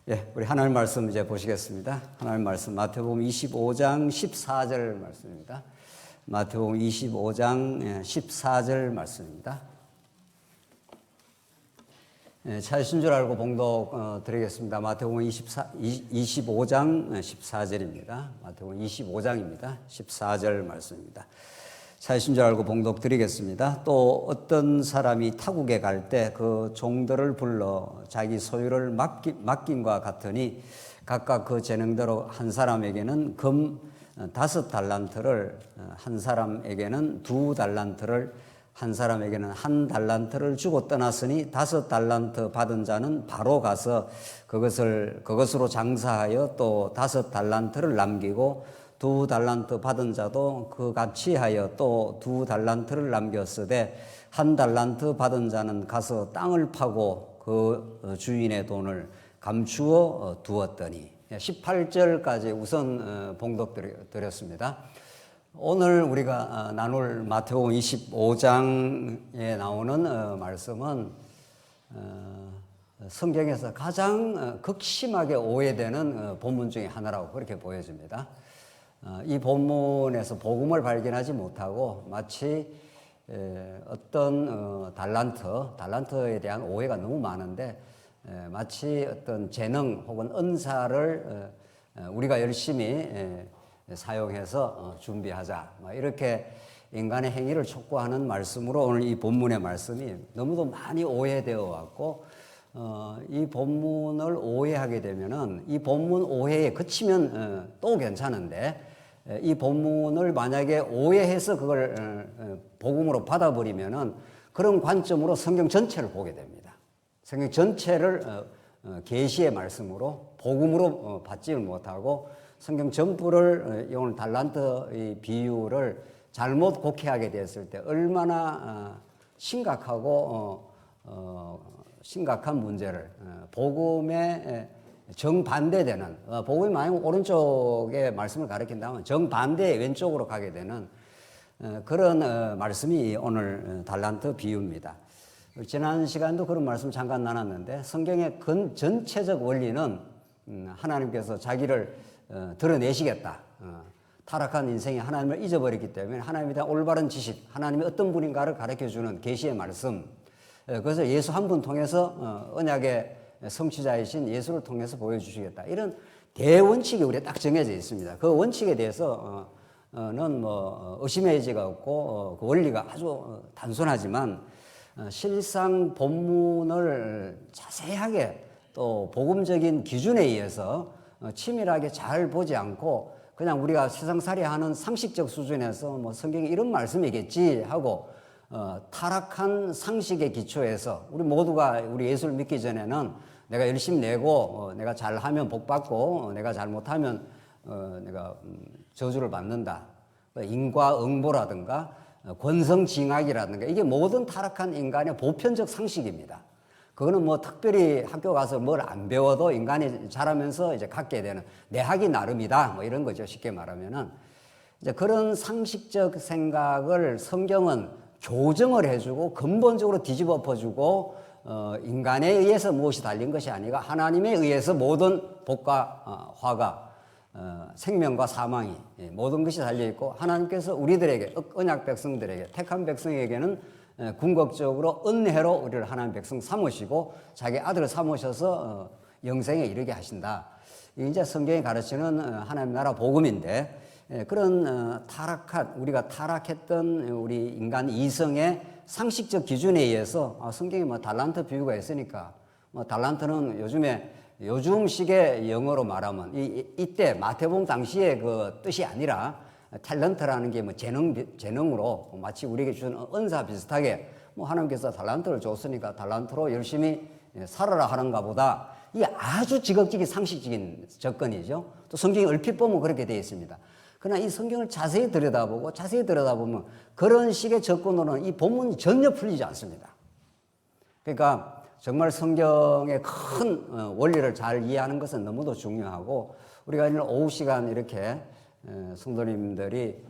예, 우리 하나님 말씀 이제 보시겠습니다. 하나님 말씀 마태복음 25장 14절 말씀입니다. 마태복음 25장 14절 말씀입니다. 예, 찾으신 줄 알고 봉독 드리겠습니다. 마태복음 25장 14절입니다. 마태복음 25장입니다. 14절 말씀입니다. 찾으신 줄 알고 봉독 드리겠습니다. 또 어떤 사람이 타국에 갈 때 그 종들을 불러 자기 소유를 맡김과 같으니 각각 그 재능대로 한 사람에게는 금 5달란트를, 한 사람에게는 2달란트를, 한 사람에게는 1달란트를 주고 떠났으니 5달란트 받은 자는 바로 가서 그것으로 장사하여 또 5달란트를 남기고 2달란트 받은 자도 그같이 하여 또 2달란트를 남겼으되 1달란트 받은 자는 가서 땅을 파고 그 주인의 돈을 감추어 두었더니 18절까지 우선 봉독 드렸습니다. 오늘 우리가 나눌 마태복음 25장에 나오는 말씀은 성경에서 가장 극심하게 오해되는 본문 중에 하나라고 그렇게 보여집니다. 이 본문에서 복음을 발견하지 못하고 마치 어떤 달란트에 대한 오해가 너무 많은데 마치 어떤 재능 혹은 은사를 우리가 열심히 사용해서 준비하자 이렇게 인간의 행위를 촉구하는 말씀으로 오늘 이 본문의 말씀이 너무도 많이 오해되어 왔고 이 본문을 오해하게 되면은 이 본문 오해에 그치면 또 괜찮은데 이 본문을 만약에 오해해서 그걸 복음으로 받아버리면은 그런 관점으로 성경 전체를 보게 됩니다. 성경 전체를 계시의 말씀으로 복음으로 받지를 못하고 성경 전부를 오늘 달란트의 비유를 잘못 곡해하게 됐을 때 얼마나 심각하고 심각한 문제를 복음에 정반대되는 복음이 만약 오른쪽에 말씀을 가리킨다면 정반대의 왼쪽으로 가게 되는 그런 말씀이 오늘 달란트 비유입니다. 지난 시간도 그런 말씀 잠깐 나눴는데 성경의 전체적 원리는 하나님께서 자기를 드러내시겠다. 타락한 인생이 하나님을 잊어버렸기 때문에 하나님에 대한 올바른 지식, 하나님이 어떤 분인가를 가르쳐주는 계시의 말씀. 그래서 예수 한 분 통해서 언약의 성취자이신 예수를 통해서 보여주시겠다. 이런 대원칙이 우리에 딱 정해져 있습니다. 그 원칙에 대해서는 의심의 여지가 없고 그 원리가 아주 단순하지만 실상 본문을 자세하게 또 복음적인 기준에 의해서 치밀하게 잘 보지 않고 그냥 우리가 세상살이 하는 상식적 수준에서 성경에 이런 말씀이겠지 하고 타락한 상식의 기초에서 우리 모두가 우리 예수를 믿기 전에는 내가 열심히 내고 내가 잘하면 복 받고 내가 잘못하면 내가 저주를 받는다. 인과응보라든가 권성징악이라든가 이게 모든 타락한 인간의 보편적 상식입니다. 그거는 특별히 학교 가서 뭘 안 배워도 인간이 자라면서 이제 갖게 되는 내 학이 나름이다. 이런 거죠. 쉽게 말하면은 이제 그런 상식적 생각을 성경은 교정을 해주고 근본적으로 뒤집어 엎어주고 인간에 의해서 무엇이 달린 것이 아니라 하나님에 의해서 모든 복과 화가 생명과 사망이 모든 것이 달려있고 하나님께서 우리들에게 언약 백성들에게 택한 백성에게는 궁극적으로 은혜로 우리를 하나님 백성 삼으시고 자기 아들을 삼으셔서 영생에 이르게 하신다. 이제 성경이 가르치는 하나님 나라 복음인데 그런 우리가 타락했던 우리 인간 이성의 상식적 기준에 의해서 성경에 달란트 비유가 있으니까 달란트는 요즘식의 영어로 말하면 이때 마태복음 당시의 그 뜻이 아니라 탤런트라는 게 재능으로 마치 우리에게 주는 은사 비슷하게 하나님께서 달란트를 줬으니까 달란트로 열심히 살아라 하는가 보다. 이게 아주 지극히 상식적인 접근이죠. 또 성경이 얼핏 보면 그렇게 되어 있습니다. 그러나 이 성경을 자세히 들여다보면 그런 식의 접근으로는 이 본문이 전혀 풀리지 않습니다. 그러니까 정말 성경의 큰 원리를 잘 이해하는 것은 너무도 중요하고 우리가 오늘 오후 시간 이렇게 성도님들이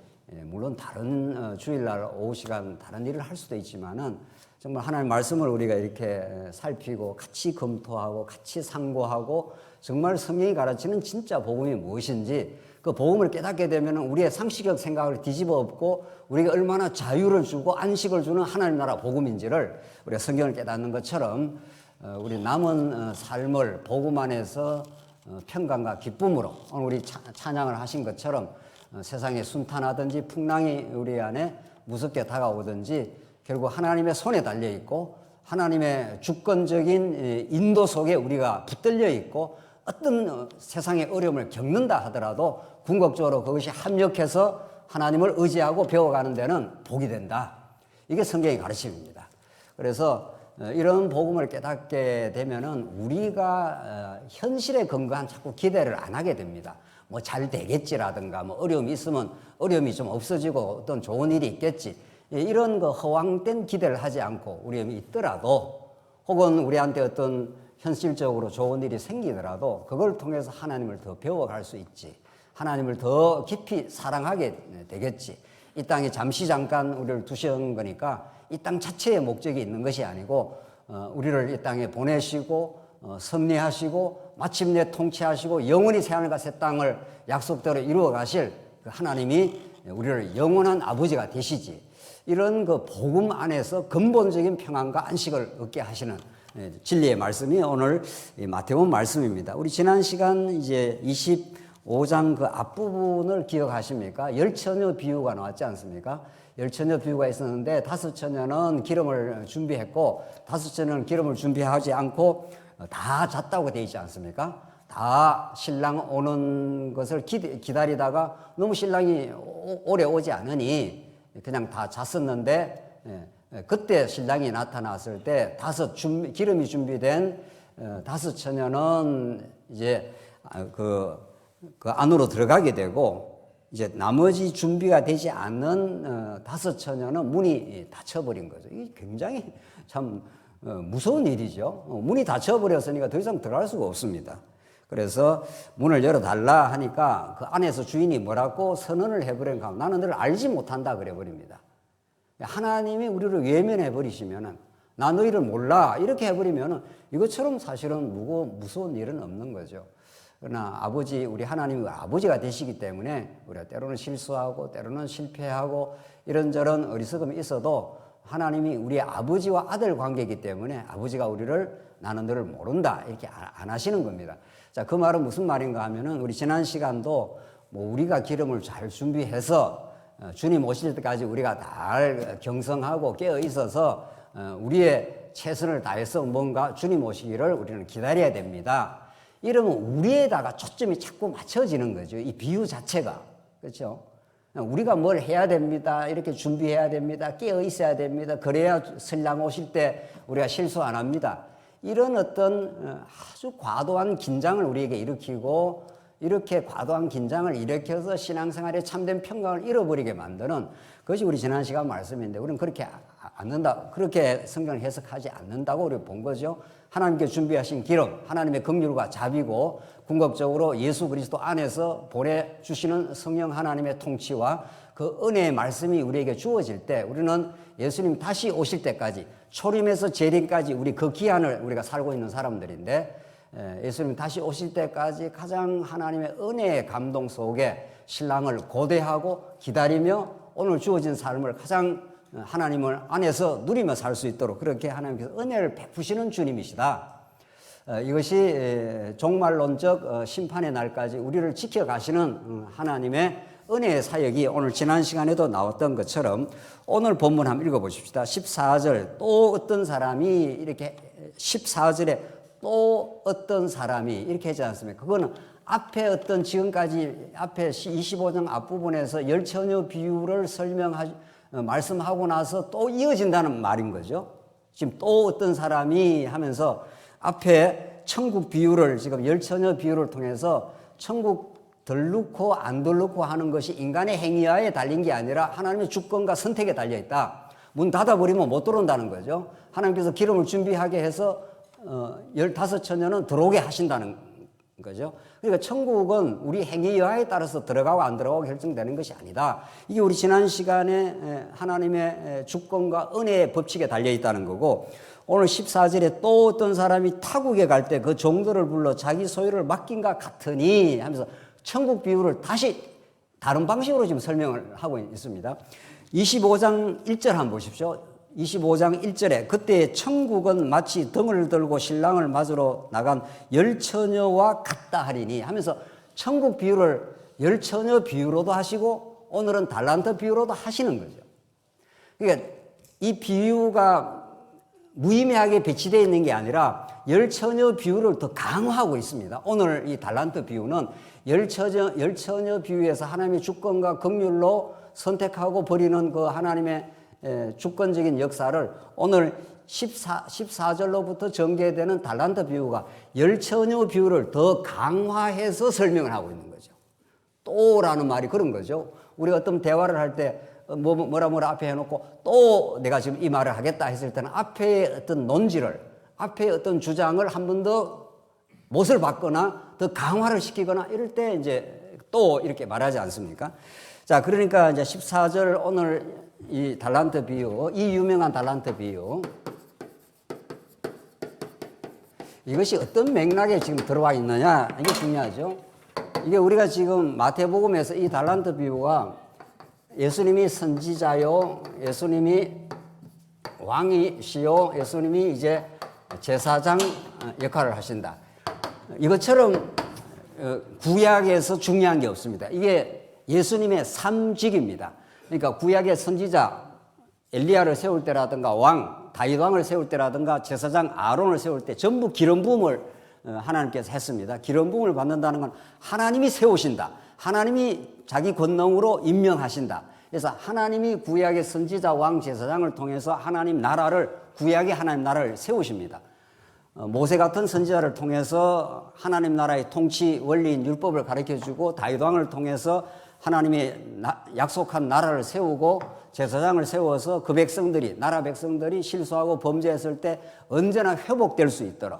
물론 다른 주일날 오후 시간 다른 일을 할 수도 있지만은 정말 하나님 말씀을 우리가 이렇게 살피고 같이 검토하고 같이 상고하고 정말 성경이 가르치는 진짜 복음이 무엇인지 그 복음을 깨닫게 되면 우리의 상식적 생각을 뒤집어 엎고 우리가 얼마나 자유를 주고 안식을 주는 하나님 나라 복음인지를 우리가 성경을 깨닫는 것처럼 우리 남은 삶을 복음 안에서 평강과 기쁨으로 오늘 우리 찬양을 하신 것처럼 세상에 순탄하든지 풍랑이 우리 안에 무섭게 다가오든지 결국 하나님의 손에 달려 있고 하나님의 주권적인 인도 속에 우리가 붙들려 있고 어떤 세상의 어려움을 겪는다 하더라도 궁극적으로 그것이 합력해서 하나님을 의지하고 배워가는 데는 복이 된다. 이게 성경의 가르침입니다. 그래서 이런 복음을 깨닫게 되면은 우리가 현실에 근거한 자꾸 기대를 안 하게 됩니다. 뭐 잘 되겠지라든가 뭐 어려움이 있으면 어려움이 좀 없어지고 어떤 좋은 일이 있겠지. 이런 그 허황된 기대를 하지 않고 어려움이 있더라도 혹은 우리한테 어떤 현실적으로 좋은 일이 생기더라도 그걸 통해서 하나님을 더 배워갈 수 있지. 하나님을 더 깊이 사랑하게 되겠지. 이 땅에 잠시 잠깐 우리를 두신 거니까 이 땅 자체의 목적이 있는 것이 아니고 우리를 이 땅에 보내시고 섭리하시고 마침내 통치하시고 영원히 새하늘과 새 땅을 약속대로 이루어 가실 그 하나님이 우리를 영원한 아버지가 되시지. 이런 그 복음 안에서 근본적인 평안과 안식을 얻게 하시는 진리의 말씀이 오늘 마태복음 말씀입니다. 우리 지난 시간 이제 25장 그 앞부분을 기억하십니까? 열처녀 비유가 나왔지 않습니까? 열처녀 비유가 있었는데 5처녀는 기름을 준비했고 5처녀는 기름을 준비하지 않고 다 잤다고 되어 있지 않습니까? 다 신랑 오는 것을 기다리다가 너무 신랑이 오래 오지 않으니 그냥 다 잤었는데 그때 신랑이 나타났을 때 기름이 준비된 5처녀는 이제 그 안으로 들어가게 되고 이제 나머지 준비가 되지 않는 5처녀는 문이 닫혀버린 거죠. 이게 굉장히 참 무서운 일이죠. 문이 닫혀버렸으니까 더 이상 들어갈 수가 없습니다. 그래서 문을 열어달라 하니까 그 안에서 주인이 뭐라고 선언을 해버리니까 나는 너를 알지 못한다 그래버립니다. 하나님이 우리를 외면해버리시면은 나 너희를 몰라 이렇게 해버리면은 이것처럼 사실은 무서운 일은 없는 거죠. 그러나 우리 하나님이 아버지가 되시기 때문에 우리가 때로는 실수하고 때로는 실패하고 이런저런 어리석음이 있어도 하나님이 우리 아버지와 아들 관계이기 때문에 아버지가 우리를 나는 너를 모른다 이렇게 안 하시는 겁니다. 자, 그 말은 무슨 말인가 하면은 우리 지난 시간도 뭐 우리가 기름을 잘 준비해서 주님 오실 때까지 우리가 잘 경성하고 깨어 있어서 우리의 최선을 다해서 뭔가 주님 오시기를 우리는 기다려야 됩니다. 이러면 우리에다가 초점이 자꾸 맞춰지는 거죠. 이 비유 자체가. 그렇죠? 우리가 뭘 해야 됩니다. 이렇게 준비해야 됩니다. 깨어 있어야 됩니다. 그래야 신랑 오실 때 우리가 실수 안 합니다. 이런 어떤 아주 과도한 긴장을 우리에게 일으키고 이렇게 과도한 긴장을 일으켜서 신앙생활에 참된 평강을 잃어버리게 만드는 그것이 우리 지난 시간 말씀인데 우리는 그렇게 않는다. 그렇게 성경을 해석하지 않는다고 우리가 본 거죠. 하나님께 준비하신 기름, 하나님의 긍휼과 자비고 궁극적으로 예수 그리스도 안에서 보내주시는 성령 하나님의 통치와 그 은혜의 말씀이 우리에게 주어질 때 우리는 예수님 다시 오실 때까지 초림에서 재림까지 우리 그 기한을 우리가 살고 있는 사람들인데 예수님 다시 오실 때까지 가장 하나님의 은혜의 감동 속에 신랑을 고대하고 기다리며 오늘 주어진 삶을 가장 하나님을 안에서 누리며 살 수 있도록 그렇게 하나님께서 은혜를 베푸시는 주님이시다. 이것이 종말론적 심판의 날까지 우리를 지켜가시는 하나님의 은혜의 사역이 오늘 지난 시간에도 나왔던 것처럼 오늘 본문 한번 읽어보십시다. 14절 또 어떤 사람이 이렇게 14절에 또 어떤 사람이 이렇게 하지 않습니까? 그거는 앞에 어떤 지금까지 앞에 25장 앞부분에서 열처녀 비유를 말씀하고 나서 또 이어진다는 말인 거죠. 지금 또 어떤 사람이 하면서 앞에 천국 비유를 지금 열처녀 비유를 통해서 천국 덜 넣고 안 덜 넣고 하는 것이 인간의 행위하에 달린 게 아니라 하나님의 주권과 선택에 달려 있다. 문 닫아버리면 못 들어온다는 거죠. 하나님께서 기름을 준비하게 해서 15처녀는 들어오게 하신다는 거죠. 그러니까 천국은 우리 행위 여하에 따라서 들어가고 안 들어가고 결정되는 것이 아니다. 이게 우리 지난 시간에 하나님의 주권과 은혜의 법칙에 달려 있다는 거고, 오늘 14절에 또 어떤 사람이 타국에 갈 때 그 종들을 불러 자기 소유를 맡긴가 같으니 하면서 천국 비유를 다시 다른 방식으로 지금 설명을 하고 있습니다. 25장 1절 한번 보십시오. 25장 1절에 그때 천국은 마치 등을 들고 신랑을 맞으러 나간 열처녀와 같다 하리니 하면서 천국 비유를 열처녀 비유로도 하시고 오늘은 달란트 비유로도 하시는 거죠. 그러니까 이 비유가 무의미하게 배치되어 있는 게 아니라 열처녀 비유를 더 강화하고 있습니다. 오늘 이 달란트 비유는 열처녀 비유에서 하나님의 주권과 긍휼로 선택하고 버리는 그 하나님의 주권적인 역사를 오늘 14절로부터 전개되는 달란트 비유가 열처녀 비유를 더 강화해서 설명을 하고 있는 거죠. 또라는 말이 그런 거죠. 우리가 어떤 대화를 할 때 뭐라 앞에 해놓고 또 내가 지금 이 말을 하겠다 했을 때는 앞에 어떤 논지를, 앞에 어떤 주장을 한 번 더 못을 받거나 더 강화를 시키거나 이럴 때 이제 또 이렇게 말하지 않습니까? 자, 그러니까 이제 14절 오늘 이 달란트 비유, 이 유명한 달란트 비유, 이것이 어떤 맥락에 지금 들어와 있느냐, 이게 중요하죠. 이게 우리가 지금 마태복음에서 이 달란트 비유가 예수님이 선지자요, 예수님이 왕이시요, 예수님이 이제 제사장 역할을 하신다. 이것처럼 구약에서 중요한 게 없습니다. 이게 예수님의 삼직입니다. 그러니까 구약의 선지자 엘리야를 세울 때라든가 왕 다윗 왕을 세울 때라든가 제사장 아론을 세울 때 전부 기름 부음을 하나님께서 했습니다. 기름 부음을 받는다는 건 하나님이 세우신다. 하나님이 자기 권능으로 임명하신다. 그래서 하나님이 구약의 선지자 왕 제사장을 통해서 하나님 나라를, 구약의 하나님 나라를 세우십니다. 모세 같은 선지자를 통해서 하나님 나라의 통치 원리인 율법을 가르쳐주고 다윗 왕을 통해서 하나님이 약속한 나라를 세우고 제사장을 세워서 그 백성들이, 나라 백성들이 실수하고 범죄했을 때 언제나 회복될 수 있도록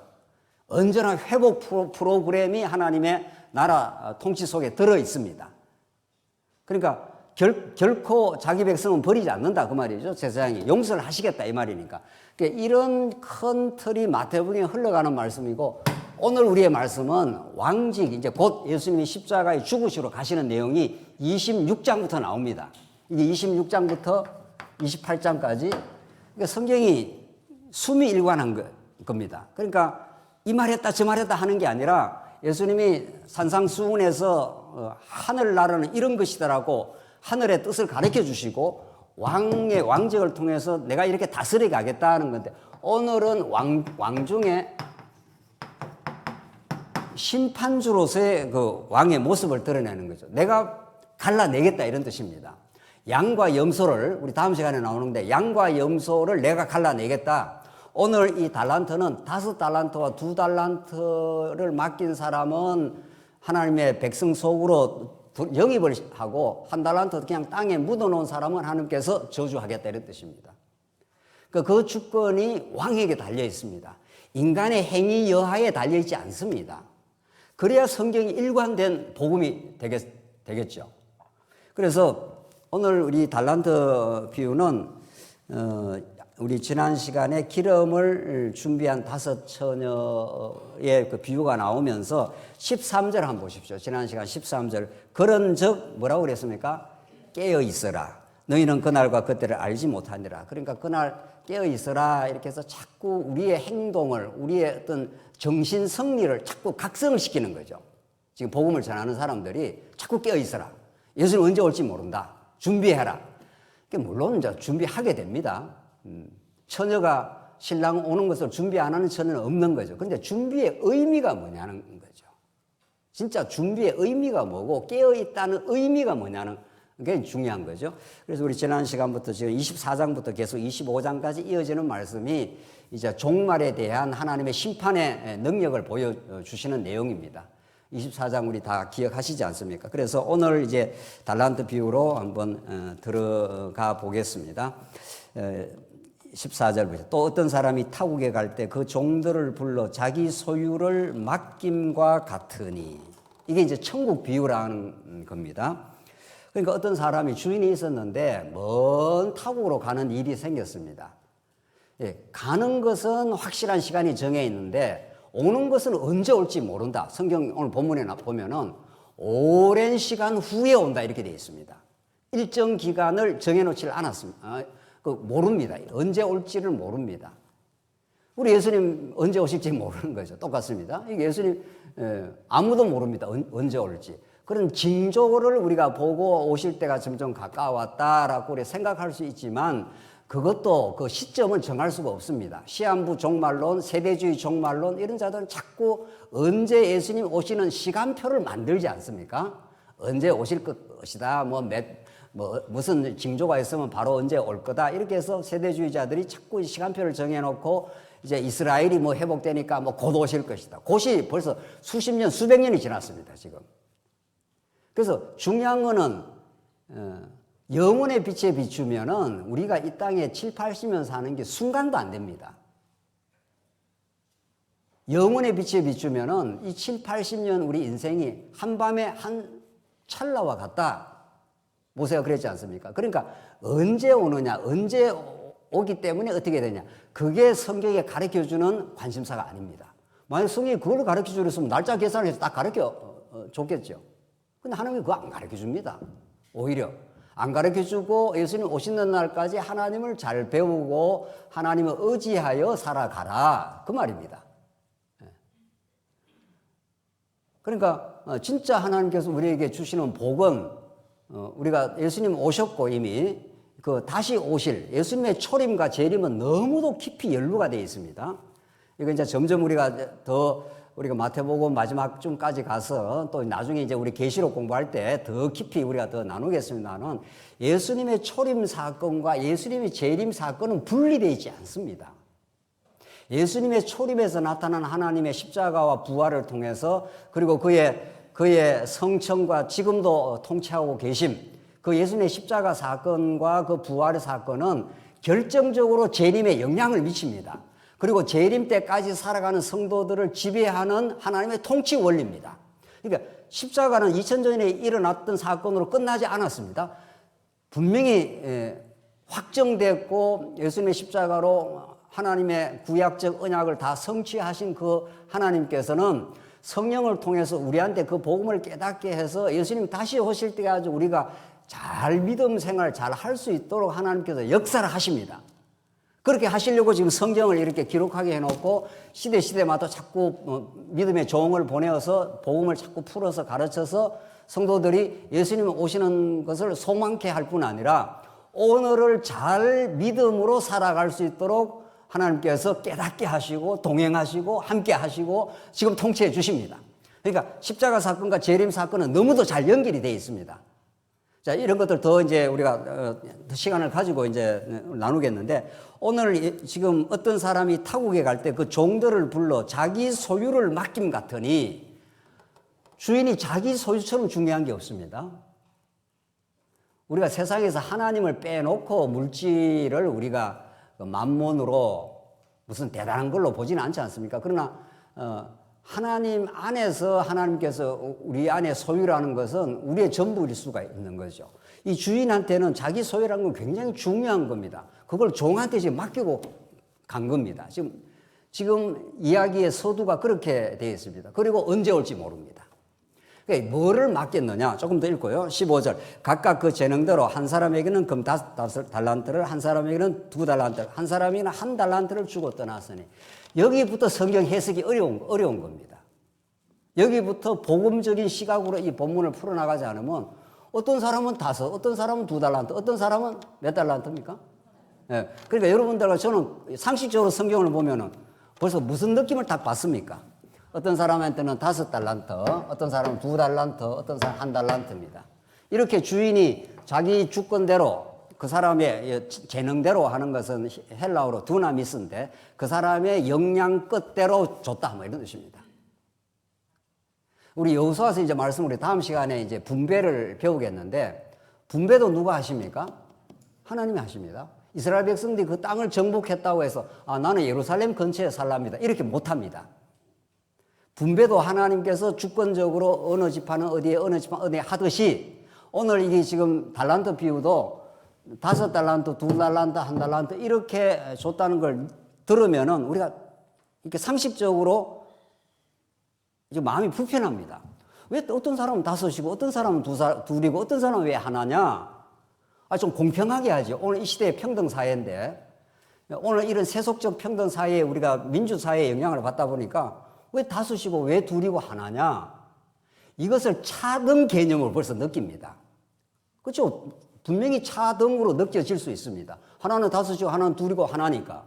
언제나 회복 프로그램이 하나님의 나라 통치 속에 들어 있습니다. 그러니까 결코 자기 백성은 버리지 않는다 그 말이죠. 제사장이 용서를 하시겠다 이 말이니까. 그러니까 이런 큰 틀이 마태복음에 흘러가는 말씀이고, 오늘 우리의 말씀은 왕직, 이제 곧 예수님이 십자가에 죽으시러 가시는 내용이 26장부터 나옵니다. 이게 26장부터 28장까지 그러니까 성경이 숨이 일관한 겁니다. 그러니까 이 말했다 저 말했다 하는 게 아니라 예수님이 산상수훈에서 하늘나라는 이런 것이다라고 하늘의 뜻을 가르쳐 주시고 왕의 왕적을 통해서 내가 이렇게 다스려 가겠다는 건데, 오늘은 왕 중에 심판주로서의 그 왕의 모습을 드러내는 거죠. 내가 갈라내겠다 이런 뜻입니다. 양과 염소를, 우리 다음 시간에 나오는데 양과 염소를 내가 갈라내겠다. 오늘 이 달란트는 5달란트와 2달란트를 맡긴 사람은 하나님의 백성 속으로 영입을 하고 1달란트 그냥 땅에 묻어놓은 사람은 하나님께서 저주하겠다 이런 뜻입니다. 그 주권이 왕에게 달려 있습니다. 인간의 행위 여하에 달려 있지 않습니다. 그래야 성경이 일관된 복음이 되겠죠. 그래서 오늘 우리 달란트 비유는 우리 지난 시간에 기름을 준비한 5 처녀의 그 비유가 나오면서 13절 한번 보십시오. 지난 시간 13절. 그런즉 뭐라고 그랬습니까? 깨어 있어라. 너희는 그날과 그때를 알지 못하니라. 그러니까 그날 깨어 있어라 이렇게 해서 자꾸 우리의 행동을, 우리의 어떤 정신 승리를 자꾸 각성을 시키는 거죠. 지금 복음을 전하는 사람들이 자꾸 깨어 있어라. 예수는 언제 올지 모른다. 준비해라. 물론 이제 준비하게 됩니다. 처녀가 신랑 오는 것을 준비 안 하는 처녀는 없는 거죠. 그런데 준비의 의미가 뭐냐는 거죠. 진짜 준비의 의미가 뭐고 깨어있다는 의미가 뭐냐는 게 중요한 거죠. 그래서 우리 지난 시간부터 지금 24장부터 계속 25장까지 이어지는 말씀이 이제 종말에 대한 하나님의 심판의 능력을 보여주시는 내용입니다. 24장 우리 다 기억하시지 않습니까? 그래서 오늘 이제 달란트 비유로 한번 들어가 보겠습니다. 14절 보세요. 또 어떤 사람이 타국에 갈 때 그 종들을 불러 자기 소유를 맡김과 같으니. 이게 이제 천국 비유라는 겁니다. 그러니까 어떤 사람이 주인이 있었는데 먼 타국으로 가는 일이 생겼습니다. 예, 가는 것은 확실한 시간이 정해 있는데 오는 것은 언제 올지 모른다. 성경 오늘 본문에 보면은 오랜 시간 후에 온다 이렇게 되어 있습니다. 일정 기간을 정해놓지 않았습니다. 모릅니다. 언제 올지를 모릅니다. 우리 예수님 언제 오실지 모르는 거죠. 똑같습니다. 이게 예수님 아무도 모릅니다. 언제 올지. 그런 징조를 우리가 보고 오실 때가 점점 가까웠다라고 우리 생각할 수 있지만 그것도 그 시점을 정할 수가 없습니다. 시한부 종말론, 세대주의 종말론 이런 자들은 자꾸 언제 예수님 오시는 시간표를 만들지 않습니까? 언제 오실 것이다. 무슨 징조가 있으면 바로 언제 올 거다. 이렇게 해서 세대주의자들이 자꾸 시간표를 정해놓고 이제 이스라엘이 회복되니까 곧 오실 것이다. 곧이 벌써 수십 년, 수백 년이 지났습니다, 지금. 그래서 중요한 거는, 영혼의 빛에 비추면은 우리가 이 땅에 7, 80년 사는 게 순간도 안 됩니다. 영혼의 빛에 비추면은 이 7, 80년 우리 인생이 한밤에 한 찰나와 같다. 모세가 그랬지 않습니까? 그러니까 언제 오느냐, 언제 오기 때문에 어떻게 되냐. 그게 성경에 가르쳐주는 관심사가 아닙니다. 만약 성경이 그걸 가르쳐주랬으면 날짜 계산을 해서 딱 가르쳐줬겠죠. 근데 하나님이 그거 안 가르쳐줍니다. 오히려 안 가르쳐주고 예수님 오시는 날까지 하나님을 잘 배우고 하나님을 의지하여 살아가라. 그 말입니다. 그러니까 진짜 하나님께서 우리에게 주시는 복은 우리가 예수님 오셨고 이미 그 다시 오실 예수님의 초림과 재림은 너무도 깊이 연루가 되어 있습니다. 이거 이제 점점 우리가 마태복음 마지막 쯤까지 가서 또 나중에 이제 우리 계시록 공부할 때 더 깊이 우리가 더 나누겠습니다만 예수님의 초림 사건과 예수님의 재림 사건은 분리되어 있지 않습니다. 예수님의 초림에서 나타난 하나님의 십자가와 부활을 통해서 그리고 그의 성천과 지금도 통치하고 계심, 그 예수님의 십자가 사건과 그 부활의 사건은 결정적으로 재림에 영향을 미칩니다. 그리고 재림 때까지 살아가는 성도들을 지배하는 하나님의 통치 원리입니다. 그러니까 십자가는 2000년 전에 일어났던 사건으로 끝나지 않았습니다. 분명히 확정됐고 예수님의 십자가로 하나님의 구약적 언약을 다 성취하신 그 하나님께서는 성령을 통해서 우리한테 그 복음을 깨닫게 해서 예수님 다시 오실 때까지 우리가 잘 믿음 생활 잘 할 수 있도록 하나님께서 역사를 하십니다. 그렇게 하시려고 지금 성경을 이렇게 기록하게 해놓고 시대마다 자꾸 믿음의 종을 보내어서 복음을 자꾸 풀어서 가르쳐서 성도들이 예수님 오시는 것을 소망케 할 뿐 아니라 오늘을 잘 믿음으로 살아갈 수 있도록 하나님께서 깨닫게 하시고 동행하시고 함께 하시고 지금 통치해 주십니다. 그러니까 십자가 사건과 재림 사건은 너무도 잘 연결이 되어 있습니다. 자, 이런 것들 더 이제 우리가 시간을 가지고 이제 나누겠는데 오늘 지금 어떤 사람이 타국에 갈 때 그 종들을 불러 자기 소유를 맡김 같으니 주인이 자기 소유처럼 중요한 게 없습니다. 우리가 세상에서 하나님을 빼놓고 물질을 우리가 만몬으로 무슨 대단한 걸로 보지는 않지 않습니까? 그러나 하나님 안에서 하나님께서 우리 안에 소유라는 것은 우리의 전부일 수가 있는 거죠. 이 주인한테는 자기 소유라는 건 굉장히 중요한 겁니다. 그걸 종한테 지금 맡기고 간 겁니다. 지금 이야기의 서두가 그렇게 되어 있습니다. 그리고 언제 올지 모릅니다. 그러니까 뭐를 맡겼느냐? 조금 더 읽고요. 15절. 각각 그 재능대로 한 사람에게는 금 5달란트를, 한 사람에게는 2달란트를, 한 사람에게는 1달란트를 주고 떠났으니. 여기부터 성경 해석이 어려운 겁니다. 여기부터 복음적인 시각으로 이 본문을 풀어나가지 않으면 어떤 사람은 5, 어떤 사람은 2달란트, 어떤 사람은 몇 달란트입니까? 예. 그러니까 여러분들과 저는 상식적으로 성경을 보면은 벌써 무슨 느낌을 딱 받습니까? 어떤 사람한테는 5달란트, 어떤 사람은 2달란트, 어떤 사람은 1달란트입니다. 이렇게 주인이 자기 주권대로 그 사람의 재능대로 하는 것은 헬라어로 두나미스인데 그 사람의 역량 끝대로 줬다 뭐 이런 뜻입니다. 우리 여호수아서 이제 말씀 우리 다음 시간에 이제 분배를 배우겠는데 분배도 누가 하십니까? 하나님이 하십니다. 이스라엘 백성들이 그 땅을 정복했다고 해서 나는 예루살렘 근처에 살랍니다. 이렇게 못합니다. 분배도 하나님께서 주권적으로 어느 지파는 어디에 어느 지파는 어디에 하듯이 오늘 이게 지금 달란트 비유도 5달란트, 2달란트, 1달란트 이렇게 줬다는 걸 들으면은 우리가 이렇게 상식적으로 이제 마음이 불편합니다. 왜 어떤 사람은 5이고 어떤 사람은 2이고 어떤 사람은 왜 하나냐? 좀 공평하게 하지. 오늘 이 시대의 평등사회인데 오늘 이런 세속적 평등사회에 우리가 민주사회의 영향을 받다 보니까 왜 5이고 왜 2이고 하나냐? 이것을 차등 개념으로 벌써 느낍니다. 그렇죠? 분명히 차등으로 느껴질 수 있습니다. 하나는 5이고 하나는 2이고 하나니까.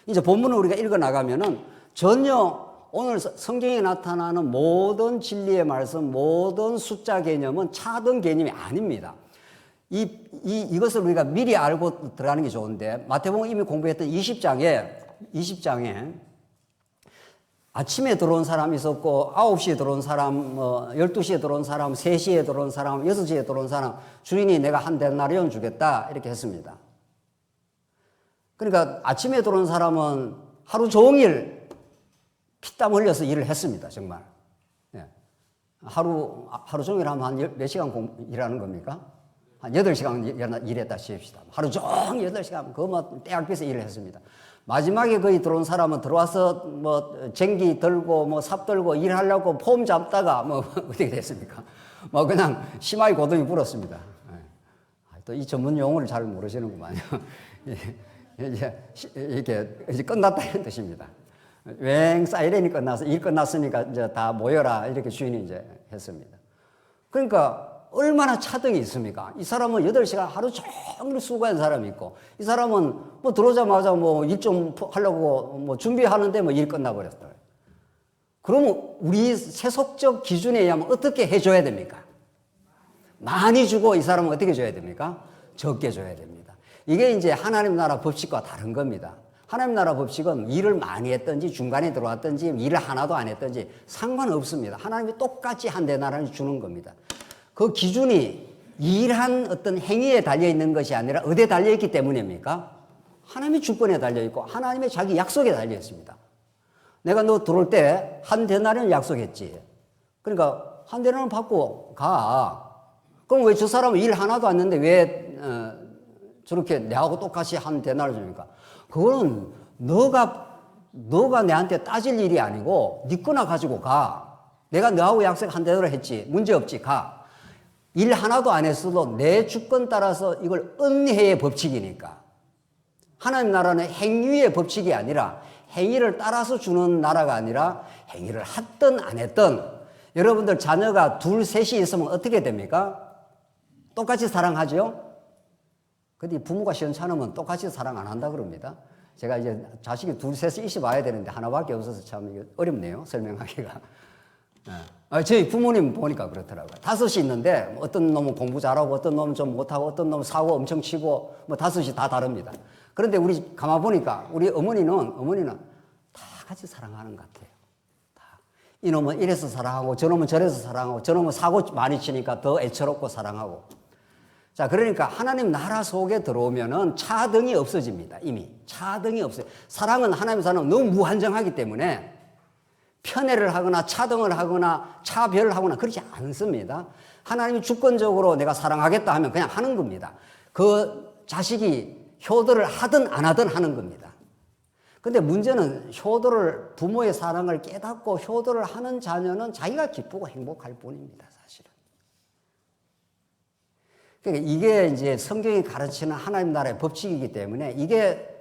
이제 본문을 우리가 읽어 나가면은 전혀 오늘 성경에 나타나는 모든 진리의 말씀, 모든 숫자 개념은 차등 개념이 아닙니다. 이것을 우리가 미리 알고 들어가는 게 좋은데, 마태복음 이미 공부했던 20장에 아침에 들어온 사람이 있었고, 9시에 들어온 사람, 12시에 들어온 사람, 3시에 들어온 사람, 6시에 들어온 사람, 주인이 내가 한 데나리온 주겠다, 이렇게 했습니다. 그러니까 아침에 들어온 사람은 하루 종일 피땀 흘려서 일을 했습니다, 정말. 하루 종일 하면 한 몇 시간 일하는 겁니까? 한 8시간 일했다 칩시다. 하루 종일 8시간, 그거 떼약비서 일을 했습니다. 마지막에 거의 들어온 사람은 들어와서 쟁기 들고 삽 들고 일하려고 폼 잡다가 어떻게 됐습니까? 그냥 심하게 고통이 불었습니다. 또 이 전문 용어를 잘 모르시는구만요. 이제 끝났다 이런 뜻입니다. 사이렌이 끝나서 일 끝났으니까 이제 다 모여라 이렇게 주인이 이제 했습니다. 그러니까 얼마나 차등이 있습니까? 이 사람은 8시간 하루 종일 수고한 사람이 있고, 이 사람은 들어오자마자 일 좀 하려고 준비하는데 일 끝나버렸다. 그러면 우리 세속적 기준에 의하면 어떻게 해줘야 됩니까? 많이 주고 이 사람은 어떻게 줘야 됩니까? 적게 줘야 됩니다. 이게 이제 하나님 나라 법칙과 다른 겁니다. 하나님 나라 법칙은 일을 많이 했든지 중간에 들어왔든지 일을 하나도 안 했든지 상관없습니다. 하나님이 똑같이 한 데나라를 주는 겁니다. 그 기준이 일한 어떤 행위에 달려있는 것이 아니라 어디에 달려있기 때문입니까? 하나님의 주권에 달려있고 하나님의 자기 약속에 달려있습니다. 내가 너 들어올 때 한 데나리온 약속했지. 그러니까 한 데나리온 받고 가. 그럼 왜 저 사람은 일 하나도 안 했는데 왜 저렇게 내하고 똑같이 한 데나리온 줍니까? 그거는 너가 내한테 따질 일이 아니고 네 거나 가지고 가. 내가 너하고 약속한 대로 했지. 문제없지. 가. 일 하나도 안 했어도 내 주권 따라서 이걸 은혜의 법칙이니까. 하나님 나라는 행위의 법칙이 아니라 행위를 따라서 주는 나라가 아니라 행위를 했든 안 했든 여러분들 자녀가 2, 3이 있으면 어떻게 됩니까? 똑같이 사랑하죠? 근데 부모가 시원찮으면 똑같이 사랑 안 한다 그럽니다. 제가 이제 자식이 2, 3이 있어봐야 되는데 하나밖에 없어서 참 어렵네요. 설명하기가. 저희 부모님 보니까 그렇더라고요. 5이 있는데 어떤 놈은 공부 잘하고 어떤 놈은 좀 못하고 어떤 놈은 사고 엄청 치고 5이 다 다릅니다. 그런데 우리 가만 보니까 우리 어머니는 다 같이 사랑하는 것 같아요. 이놈은 이래서 사랑하고 저놈은 저래서 사랑하고 저놈은 사고 많이 치니까 더 애처롭고 사랑하고. 자, 그러니까 하나님 나라 속에 들어오면은 차등이 없어집니다. 이미 차등이 없어요. 사랑은 하나님 사랑은 너무 무한정하기 때문에 편애를 하거나 차등을 하거나 차별하거나 그렇지 않습니다. 하나님이 주권적으로 내가 사랑하겠다 하면 그냥 하는 겁니다. 그 자식이 효도를 하든 안 하든 하는 겁니다. 근데 문제는 효도를, 부모의 사랑을 깨닫고 효도를 하는 자녀는 자기가 기쁘고 행복할 뿐입니다, 사실은. 그러니까 이게 이제 성경이 가르치는 하나님 나라의 법칙이기 때문에 이게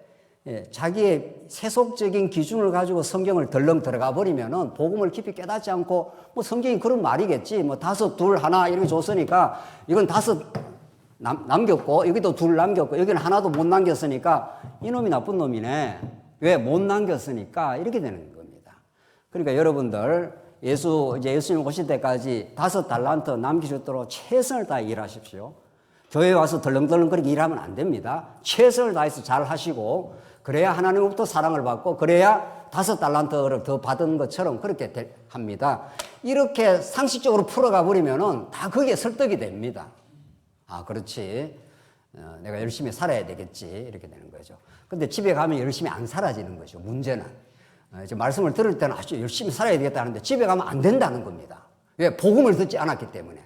자기의 세속적인 기준을 가지고 성경을 덜렁 들어가 버리면은 복음을 깊이 깨닫지 않고 성경이 그런 말이겠지. 5, 2, 1 이렇게 줬으니까 이건 5 남겼고 여기도 2 남겼고 여기는 하나도 못 남겼으니까 이놈이 나쁜 놈이네. 왜 못 남겼으니까 이렇게 되는 겁니다. 그러니까 여러분들 이제 예수님 오실 때까지 5달란트 남기셨도록 최선을 다해 일하십시오. 교회에 와서 덜렁덜렁 그렇게 일하면 안 됩니다. 최선을 다해서 잘 하시고 그래야 하나님으로부터 사랑을 받고 그래야 5달란트를 더 받은 것처럼 그렇게 합니다. 이렇게 상식적으로 풀어가 버리면은 다 거기에 설득이 됩니다. 그렇지. 내가 열심히 살아야 되겠지 이렇게 되는 거죠. 근데 집에 가면 열심히 안 살아지는 거죠. 문제는 이제 말씀을 들을 때는 아주 열심히 살아야 되겠다 하는데 집에 가면 안 된다는 겁니다. 왜? 복음을 듣지 않았기 때문에.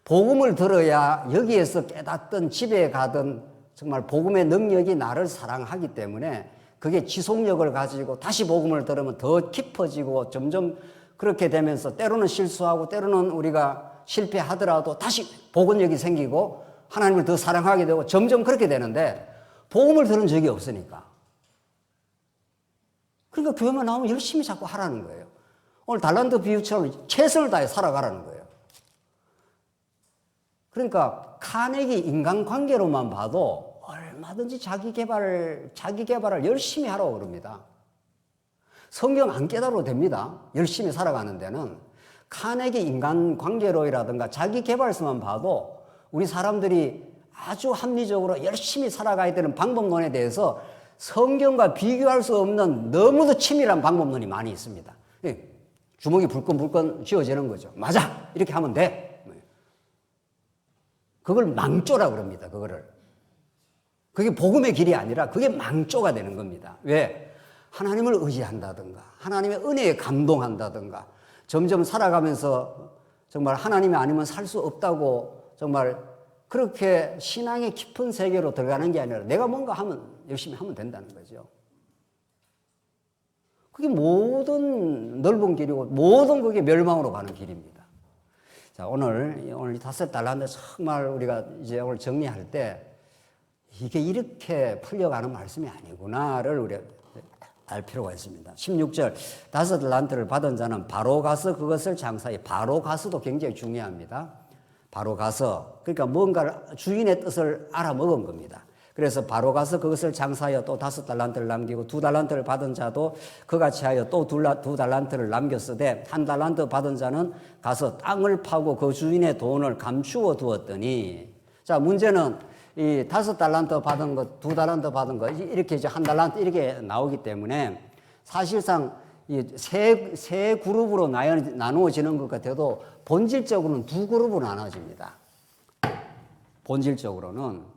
복음을 들어야 여기에서 깨닫든 집에 가든 정말 복음의 능력이 나를 사랑하기 때문에 그게 지속력을 가지고 다시 복음을 들으면 더 깊어지고 점점 그렇게 되면서 때로는 실수하고 때로는 우리가 실패하더라도 다시 복원력이 생기고 하나님을 더 사랑하게 되고 점점 그렇게 되는데 복음을 들은 적이 없으니까. 그러니까 교회만 나오면 열심히 자꾸 하라는 거예요. 오늘 달란트 비유처럼 최선을 다해 살아가라는 거예요. 그러니까 카네기 인간관계로만 봐도 얼마든지 자기개발을 열심히 하라고 그럽니다. 성경 안 깨달아도 됩니다. 열심히 살아가는 데는. 카네기 인간관계로라든가 자기개발서만 봐도 우리 사람들이 아주 합리적으로 열심히 살아가야 되는 방법론에 대해서 성경과 비교할 수 없는 너무도 치밀한 방법론이 많이 있습니다. 주먹이 불끈불끈 쥐어지는 거죠. 맞아! 이렇게 하면 돼. 그걸 망조라고 그럽니다. 그게 복음의 길이 아니라 그게 망조가 되는 겁니다. 왜? 하나님을 의지한다든가 하나님의 은혜에 감동한다든가 점점 살아가면서 정말 하나님이 아니면 살 수 없다고 정말 그렇게 신앙의 깊은 세계로 들어가는 게 아니라 내가 뭔가 하면 열심히 하면 된다는 거죠. 그게 모든 넓은 길이고 모든 그게 멸망으로 가는 길입니다. 자, 오늘 이 5달란트 정말 우리가 이제 오늘 정리할 때 이게 이렇게 풀려가는 말씀이 아니구나를 우리가 알 필요가 있습니다. 16절 5달란트를 받은 자는 바로 가서 그것을 장사해. 바로 가서도 굉장히 중요합니다. 바로 가서 그러니까 뭔가를 주인의 뜻을 알아먹은 겁니다. 그래서 바로 가서 그것을 장사하여 또 5달란트를 남기고 2달란트를 받은 자도 그같이 하여 또 2달란트를 남겼으되 1달란트 받은 자는 가서 땅을 파고 그 주인의 돈을 감추어 두었더니 자 문제는 이 5달란트 받은 것, 2달란트 받은 것 이렇게 이제 1달란트 이렇게 나오기 때문에 사실상 이 세 그룹으로 나누어지는 것 같아도 본질적으로는 2그룹으로 나눠집니다. 본질적으로는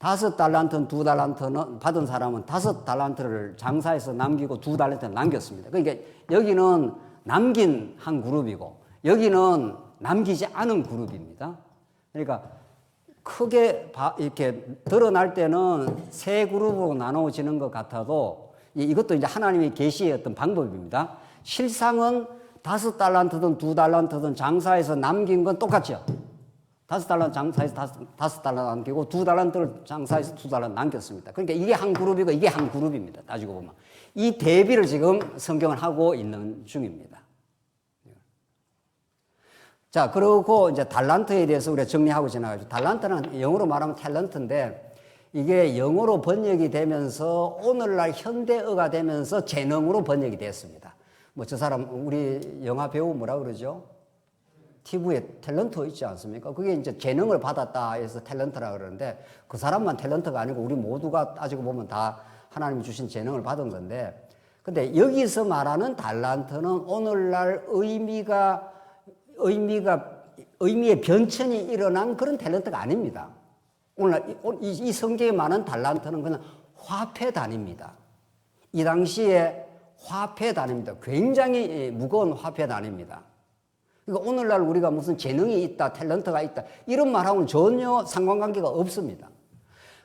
5달란트는 2달란트는 받은 사람은 5달란트를 장사해서 남기고 2달란트를 남겼습니다. 그러니까 여기는 남긴 한 그룹이고 여기는 남기지 않은 그룹입니다. 그러니까 크게 이렇게 드러날 때는 세 그룹으로 나누어지는 것 같아도 이것도 이제 하나님의 계시의 어떤 방법입니다. 실상은 5달란트든 2달란트든 장사해서 남긴 건 똑같죠. 5달란트 장사해서 5달란트 남기고 2달란트를 장사해서 2달란트 남겼습니다. 그러니까 이게 한 그룹이고 이게 한 그룹입니다. 따지고 보면. 이 대비를 지금 성경은 하고 있는 중입니다. 자, 그리고 이제 달란트에 대해서 우리가 정리하고 지나가죠. 달란트는 영어로 말하면 탤런트인데 이게 영어로 번역이 되면서 오늘날 현대어가 되면서 재능으로 번역이 됐습니다. 뭐 저 사람 우리 영화 배우 뭐라 그러죠? TV에 탤런트 있지 않습니까? 그게 이제 재능을 받았다 해서 탤런트라 그러는데 그 사람만 탤런트가 아니고 우리 모두가 따지고 보면 다 하나님이 주신 재능을 받은 건데 근데 여기서 말하는 달란트는 오늘날 의미의 변천이 일어난 그런 탤런트가 아닙니다. 오늘날 이 성경에 많은 달란트는 그냥 화폐 단위입니다. 이 당시에 화폐 단위입니다. 굉장히 무거운 화폐 단위입니다. 그러니까 오늘날 우리가 무슨 재능이 있다, 탤런트가 있다 이런 말하고는 전혀 상관관계가 없습니다.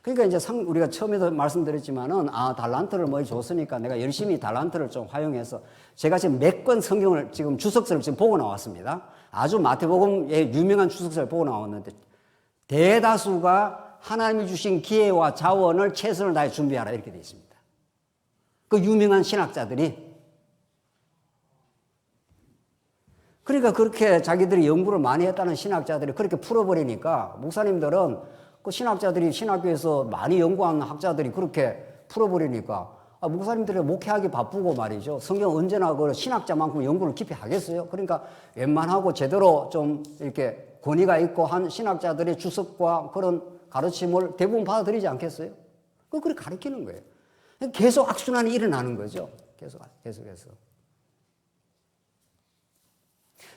그러니까 이제 우리가 처음에도 말씀드렸지만은 달란트를 뭐 줬으니까 내가 열심히 달란트를 좀 활용해서 제가 지금 몇 권 성경을 지금 주석서를 지금 보고 나왔습니다. 아주 마태복음의 유명한 주석서를 보고 나왔는데 대다수가 하나님이 주신 기회와 자원을 최선을 다해 준비하라 이렇게 되어 있습니다. 그 유명한 신학자들이 그러니까 그렇게 자기들이 연구를 많이 했다는 신학자들이 그렇게 풀어버리니까 목사님들은 그 신학자들이 신학교에서 많이 연구한 학자들이 그렇게 풀어버리니까 목사님들이 목회하기 바쁘고 말이죠. 성경 언제나 그 신학자만큼 연구를 깊이 하겠어요? 그러니까 웬만하고 제대로 좀 이렇게 권위가 있고 한 신학자들의 주석과 그런 가르침을 대부분 받아들이지 않겠어요? 그렇게 가르치는 거예요. 계속 악순환이 일어나는 거죠. 계속해서.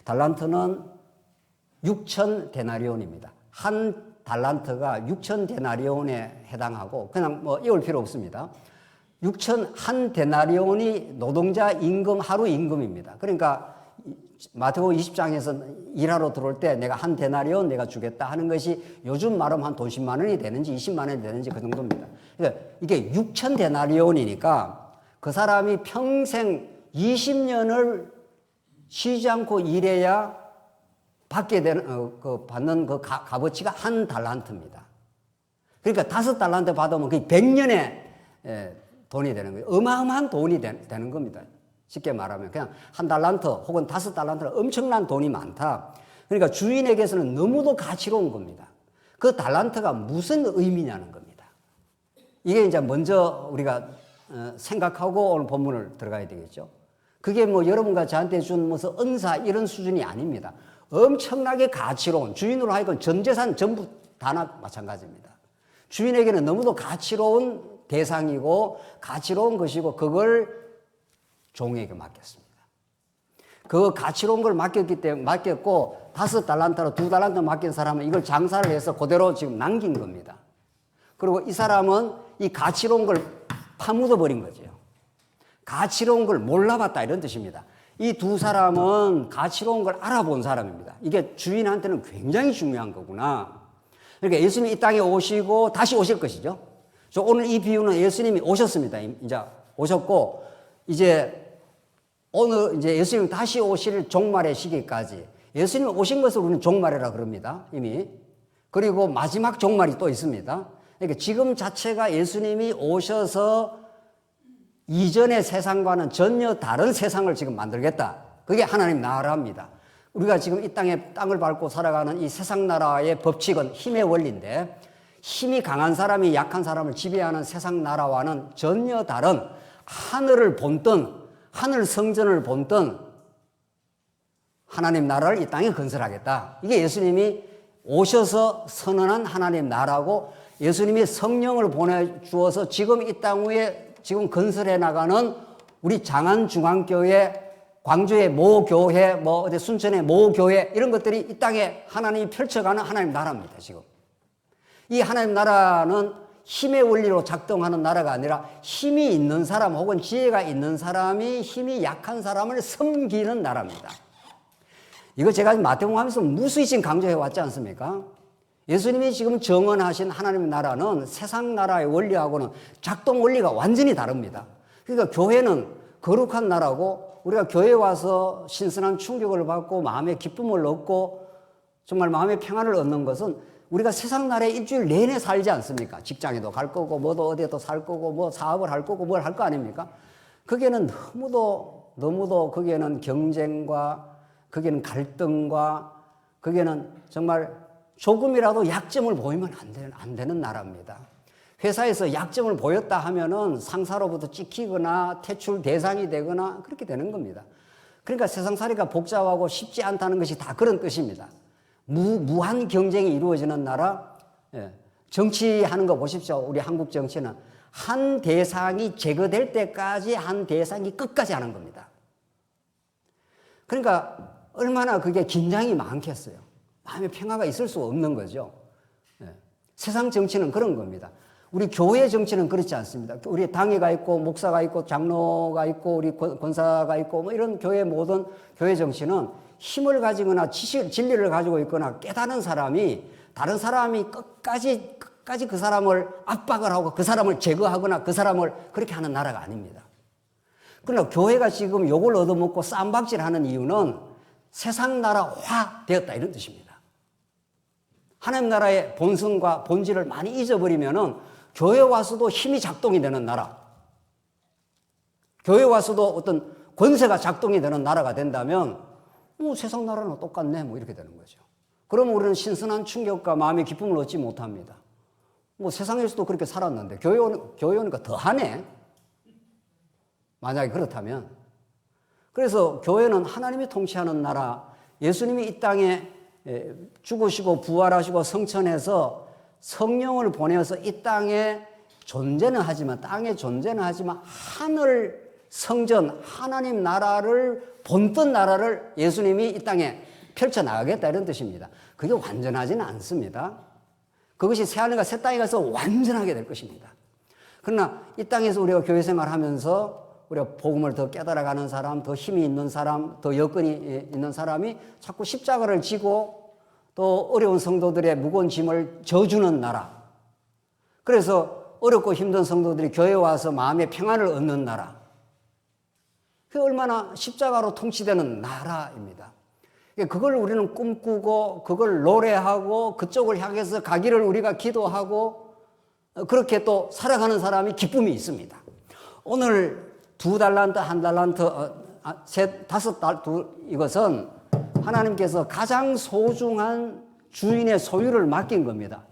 달란트는 6,000 데나리온입니다. 한 달란트가 6천 데나리온에 해당하고 그냥 뭐 외울 필요 없습니다. 6천 한 데나리온이 노동자 임금 하루 임금입니다. 그러니까 마태복음 20장에서 일하러 들어올 때 내가 한 데나리온 내가 주겠다 하는 것이 요즘 말하면 한 돈 10만 원이 되는지 20만 원이 되는지 그 정도입니다. 그러니까 이게 6천 데나리온이니까 그 사람이 평생 20년을 쉬지 않고 일해야 받게 되는 받는 그 값어치가 한 달란트입니다. 그러니까 5달란트 받으면 그게 100년의 돈이 되는 거예요. 어마어마한 돈이 되는 겁니다. 쉽게 말하면 그냥 한 달란트 혹은 5달란트는 엄청난 돈이 많다. 그러니까 주인에게서는 너무도 가치로운 겁니다. 그 달란트가 무슨 의미냐는 겁니다. 이게 이제 먼저 우리가 생각하고 오늘 본문을 들어가야 되겠죠. 그게 뭐 여러분과 저한테 준 무슨 은사 이런 수준이 아닙니다. 엄청나게 가치로운 주인으로 하여금 전 재산 전부 다 마찬가지입니다. 주인에게는 너무도 가치로운 대상이고 가치로운 것이고 그걸 종에게 맡겼습니다. 그 가치로운 걸 맡겼기 때문에 맡겼고 5달란트로 2달란트 맡긴 사람은 이걸 장사를 해서 그대로 지금 남긴 겁니다. 그리고 이 사람은 이 가치로운 걸 파묻어 버린 거죠. 가치로운 걸 몰라봤다 이런 뜻입니다. 이 두 사람은 가치로운 걸 알아본 사람입니다. 이게 주인한테는 굉장히 중요한 거구나. 그러니까 예수님이 이 땅에 오시고 다시 오실 것이죠. 오늘 이 비유는 예수님이 오셨습니다. 이제 오셨고 이제 오늘 이제 예수님 다시 오실 종말의 시기까지 예수님 오신 것을 우리는 종말이라 그럽니다. 이미. 그리고 마지막 종말이 또 있습니다. 그러니까 지금 자체가 예수님이 오셔서 이전의 세상과는 전혀 다른 세상을 지금 만들겠다. 그게 하나님 나라입니다. 우리가 지금 이 땅을 밟고 살아가는 이 세상 나라의 법칙은 힘의 원리인데 힘이 강한 사람이 약한 사람을 지배하는 세상 나라와는 전혀 다른 하늘을 본뜬 하늘 성전을 본뜬 하나님 나라를 이 땅에 건설하겠다. 이게 예수님이 오셔서 선언한 하나님 나라고 예수님이 성령을 보내주어서 지금 이 땅 위에 지금 건설해 나가는 우리 장안중앙교회, 광주의 모교회, 뭐 어디 순천의 모교회 이런 것들이 이 땅에 하나님이 펼쳐가는 하나님 나라입니다. 지금 이 하나님 나라는 힘의 원리로 작동하는 나라가 아니라 힘이 있는 사람 혹은 지혜가 있는 사람이 힘이 약한 사람을 섬기는 나라입니다. 이거 제가 마태복음 하면서 무수히 지금 강조해 왔지 않습니까? 예수님이 지금 정언하신 하나님의 나라는 세상 나라의 원리하고는 작동 원리가 완전히 다릅니다. 그러니까 교회는 거룩한 나라고 우리가 교회에 와서 신선한 충격을 받고 마음의 기쁨을 얻고 정말 마음의 평안을 얻는 것은 우리가 세상 나라에 일주일 내내 살지 않습니까? 직장에도 갈 거고 뭐도 어디에도 살 거고 뭐 사업을 할 거고 뭘 할 거 아닙니까? 거기에는 너무도 거기에는 경쟁과 거기에는 갈등과 거기에는 정말 조금이라도 약점을 보이면 안 되는 나라입니다. 회사에서 약점을 보였다 하면은 상사로부터 찍히거나 퇴출 대상이 되거나 그렇게 되는 겁니다. 그러니까 세상살이가 복잡하고 쉽지 않다는 것이 다 그런 뜻입니다. 무한 경쟁이 이루어지는 나라, 정치하는 거 보십시오. 우리 한국 정치는 한 대상이 제거될 때까지 한 대상이 끝까지 하는 겁니다. 그러니까 얼마나 그게 긴장이 많겠어요. 마음의 평화가 있을 수 없는 거죠. 세상 정치는 그런 겁니다. 우리 교회 정치는 그렇지 않습니다. 우리 당회가 있고 목사가 있고 장로가 있고 우리 권사가 있고 뭐 이런 교회 모든 교회 정치는 힘을 가지거나 진리를 가지고 있거나 깨달은 사람이 다른 사람이 끝까지 그 사람을 압박을 하고 그 사람을 제거하거나 그 사람을 그렇게 하는 나라가 아닙니다. 그러나 교회가 지금 욕을 얻어먹고 쌈박질하는 이유는 세상 나라화 되었다 이런 뜻입니다. 하나님 나라의 본성과 본질을 많이 잊어버리면은 교회 와서도 힘이 작동이 되는 나라, 교회 와서도 어떤 권세가 작동이 되는 나라가 된다면 뭐 세상 나라는 똑같네 뭐 이렇게 되는 거죠. 그러면 우리는 신선한 충격과 마음의 기쁨을 얻지 못합니다. 뭐 세상에서도 그렇게 살았는데 교회 오니까 더 하네. 만약에 그렇다면. 그래서 교회는 하나님이 통치하는 나라, 예수님이 이 땅에 죽으시고 부활하시고 성천해서 성령을 보내어서 이 땅에 존재는 하지만 하늘 성전 하나님 나라를 본뜬 나라를 예수님이 이 땅에 펼쳐나가겠다 이런 뜻입니다. 그게 완전하지는 않습니다. 그것이 새하늘과 새 땅에 가서 완전하게 될 것입니다. 그러나 이 땅에서 우리가 교회 생활하면서 우리가 복음을 더 깨달아가는 사람, 더 힘이 있는 사람, 더 여건이 있는 사람이 자꾸 십자가를 지고 또 어려운 성도들의 무거운 짐을 져주는 나라. 그래서 어렵고 힘든 성도들이 교회에 와서 마음의 평안을 얻는 나라. 그게 얼마나 십자가로 통치되는 나라입니다. 그걸 우리는 꿈꾸고 그걸 노래하고 그쪽을 향해서 가기를 우리가 기도하고 그렇게 또 살아가는 사람이 기쁨이 있습니다. 오늘 2달란트, 1달란트, 셋, 5달, 이것은 하나님께서 가장 소중한 주인의 소유를 맡긴 겁니다.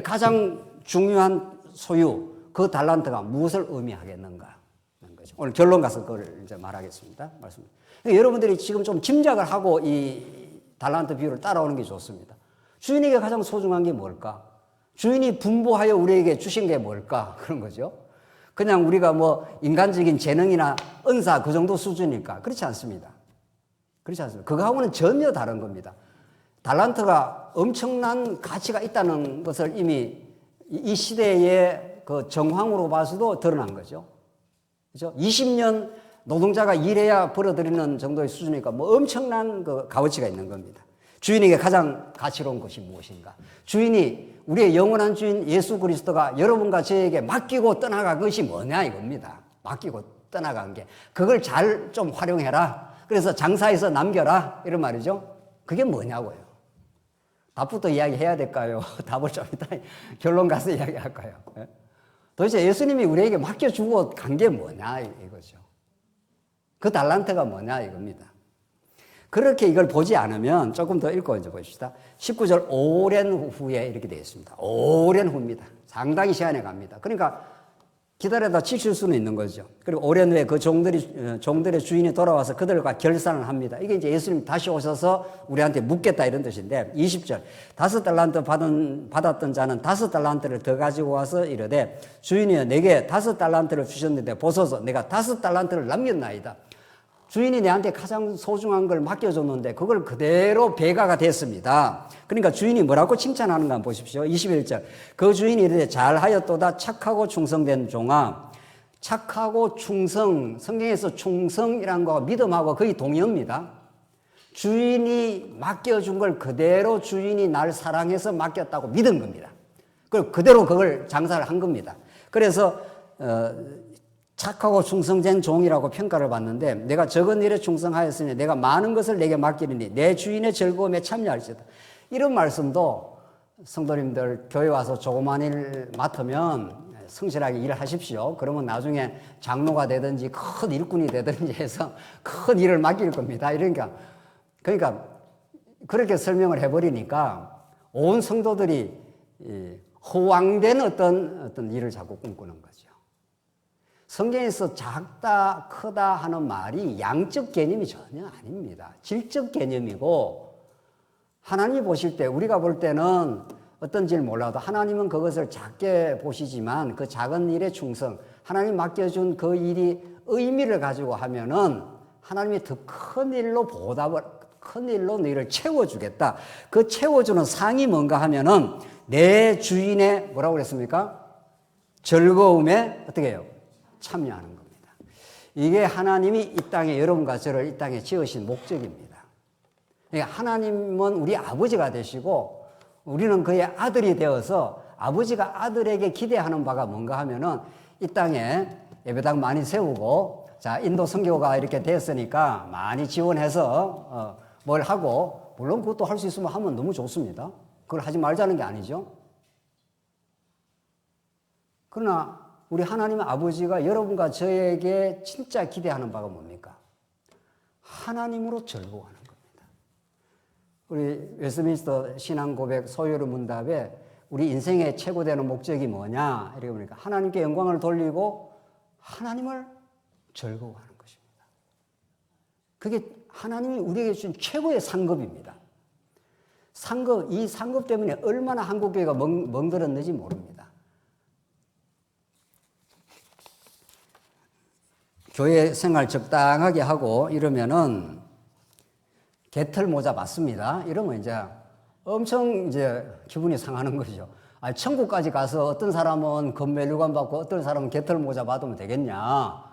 가장 중요한 소유, 그 달란트가 무엇을 의미하겠는가? 오늘 결론 가서 그걸 이제 말하겠습니다. 여러분들이 지금 좀 짐작을 하고 이 달란트 비유를 따라오는 게 좋습니다. 주인에게 가장 소중한 게 뭘까? 주인이 분부하여 우리에게 주신 게 뭘까? 그런 거죠. 그냥 우리가 뭐 인간적인 재능이나 은사 그 정도 수준일까? 그렇지 않습니다. 그렇지 않습니다. 그거하고는 전혀 다른 겁니다. 달란트가 엄청난 가치가 있다는 것을 이미 이 시대의 그 정황으로 봐서도 드러난 거죠. 그렇죠? 20년 노동자가 일해야 벌어들이는 정도의 수준이니까 뭐 엄청난 그 값어치가 있는 겁니다. 주인에게 가장 가치로운 것이 무엇인가? 주인이 우리의 영원한 주인 예수 그리스도가 여러분과 저에게 맡기고 떠나간 것이 뭐냐 이겁니다. 맡기고 떠나간 게. 그걸 잘 좀 활용해라. 그래서 장사해서 남겨라. 이런 말이죠. 그게 뭐냐고요. 답부터 이야기해야 될까요? 답을 좀 이따 결론 가서 이야기할까요? 도대체 예수님이 우리에게 맡겨주고 간 게 뭐냐 이거죠. 그 달란트가 뭐냐 이겁니다. 그렇게 이걸 보지 않으면 조금 더 읽고 이제 보십시다. 19절 오랜 후에 이렇게 되어 있습니다. 오랜 후입니다. 상당히 시간이 갑니다. 그러니까 기다려다 지칠 수는 있는 거죠. 그리고 오랜 후에 그 종들의 주인이 돌아와서 그들과 결산을 합니다. 이게 이제 예수님이 다시 오셔서 우리한테 묻겠다 이런 뜻인데 20절 5달란트 받았던 자는 5달란트를 더 가지고 와서 이르되 주인이여 내게 5달란트를 주셨는데 보소서 내가 5달란트를 남겼나이다. 주인이 내한테 가장 소중한 걸 맡겨줬는데 그걸 그대로 배가가 됐습니다. 그러니까 주인이 뭐라고 칭찬하는가 한번 보십시오. 21절 그 주인이 이르되 잘하였도다 착하고 충성된 종아. 착하고 충성, 성경에서 충성이라는 거와 믿음하고 거의 동의어입니다. 주인이 맡겨준 걸 그대로 주인이 날 사랑해서 맡겼다고 믿은 겁니다. 그리고 그대로 그걸 장사를 한 겁니다. 그래서 착하고 충성된 종이라고 평가를 받는데 내가 적은 일에 충성하였으니 내가 많은 것을 내게 맡기리니 내 주인의 즐거움에 참여할지어다. 이런 말씀도 성도님들 교회 와서 조그만 일 맡으면 성실하게 일을 하십시오. 그러면 나중에 장로가 되든지 큰 일꾼이 되든지 해서 큰 일을 맡길 겁니다. 그러니까 그렇게 설명을 해버리니까 온 성도들이 허황된 어떤 일을 자꾸 꿈꾸는 거죠. 성경에서 작다, 크다 하는 말이 양적 개념이 전혀 아닙니다. 질적 개념이고 하나님이 보실 때 우리가 볼 때는 어떤지를 몰라도 하나님은 그것을 작게 보시지만 그 작은 일에 충성, 하나님 맡겨준 그 일이 의미를 가지고 하면은 하나님이 더 큰 일로 보답을, 큰 일로 너희를 채워주겠다. 그 채워주는 상이 뭔가 하면은 내 주인의 뭐라고 그랬습니까? 즐거움에 어떻게 해요? 참여하는 겁니다. 이게 하나님이 이 땅에 여러분과 저를 이 땅에 지으신 목적입니다. 그러니까 하나님은 우리 아버지가 되시고 우리는 그의 아들이 되어서 아버지가 아들에게 기대하는 바가 뭔가 하면은 이 땅에 예배당 많이 세우고 자 인도 선교가 이렇게 됐으니까 많이 지원해서 뭘 하고 물론 그것도 할 수 있으면 하면 너무 좋습니다. 그걸 하지 말자는 게 아니죠. 그러나 우리 하나님 아버지가 여러분과 저에게 진짜 기대하는 바가 뭡니까? 하나님으로 즐거워하는 겁니다. 우리 웨스트민스터 신앙 고백 소요의 문답에 우리 인생의 최고 되는 목적이 뭐냐? 이렇게 보니까 하나님께 영광을 돌리고 하나님을 즐거워하는 것입니다. 그게 하나님이 우리에게 주신 최고의 상급입니다. 이 상급 때문에 얼마나 한국교회가 멍들었는지 모릅니다. 교회 생활 적당하게 하고 이러면은 개털 모자 맞습니다. 이러면 이제 엄청 이제 기분이 상하는 거죠. 아, 천국까지 가서 어떤 사람은 금면류관 받고 어떤 사람은 개털모자 받으면 되겠냐.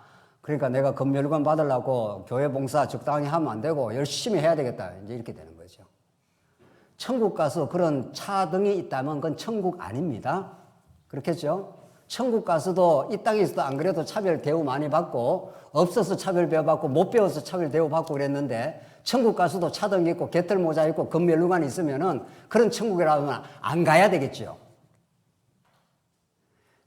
그러니까 내가 금면류관 받으려고 교회 봉사 적당히 하면 안 되고 열심히 해야 되겠다. 이제 이렇게 되는 거죠. 천국 가서 그런 차등이 있다면 그건 천국 아닙니다. 그렇겠죠? 천국 가서도 이 땅에서도 안 그래도 차별 대우 많이 받고 없어서 차별 배워받고 못 배워서 차별 대우 받고 그랬는데 천국 가서도 차등 있고 개털 모자 있고 금면류관 있으면은 그런 천국이라면 안 가야 되겠죠.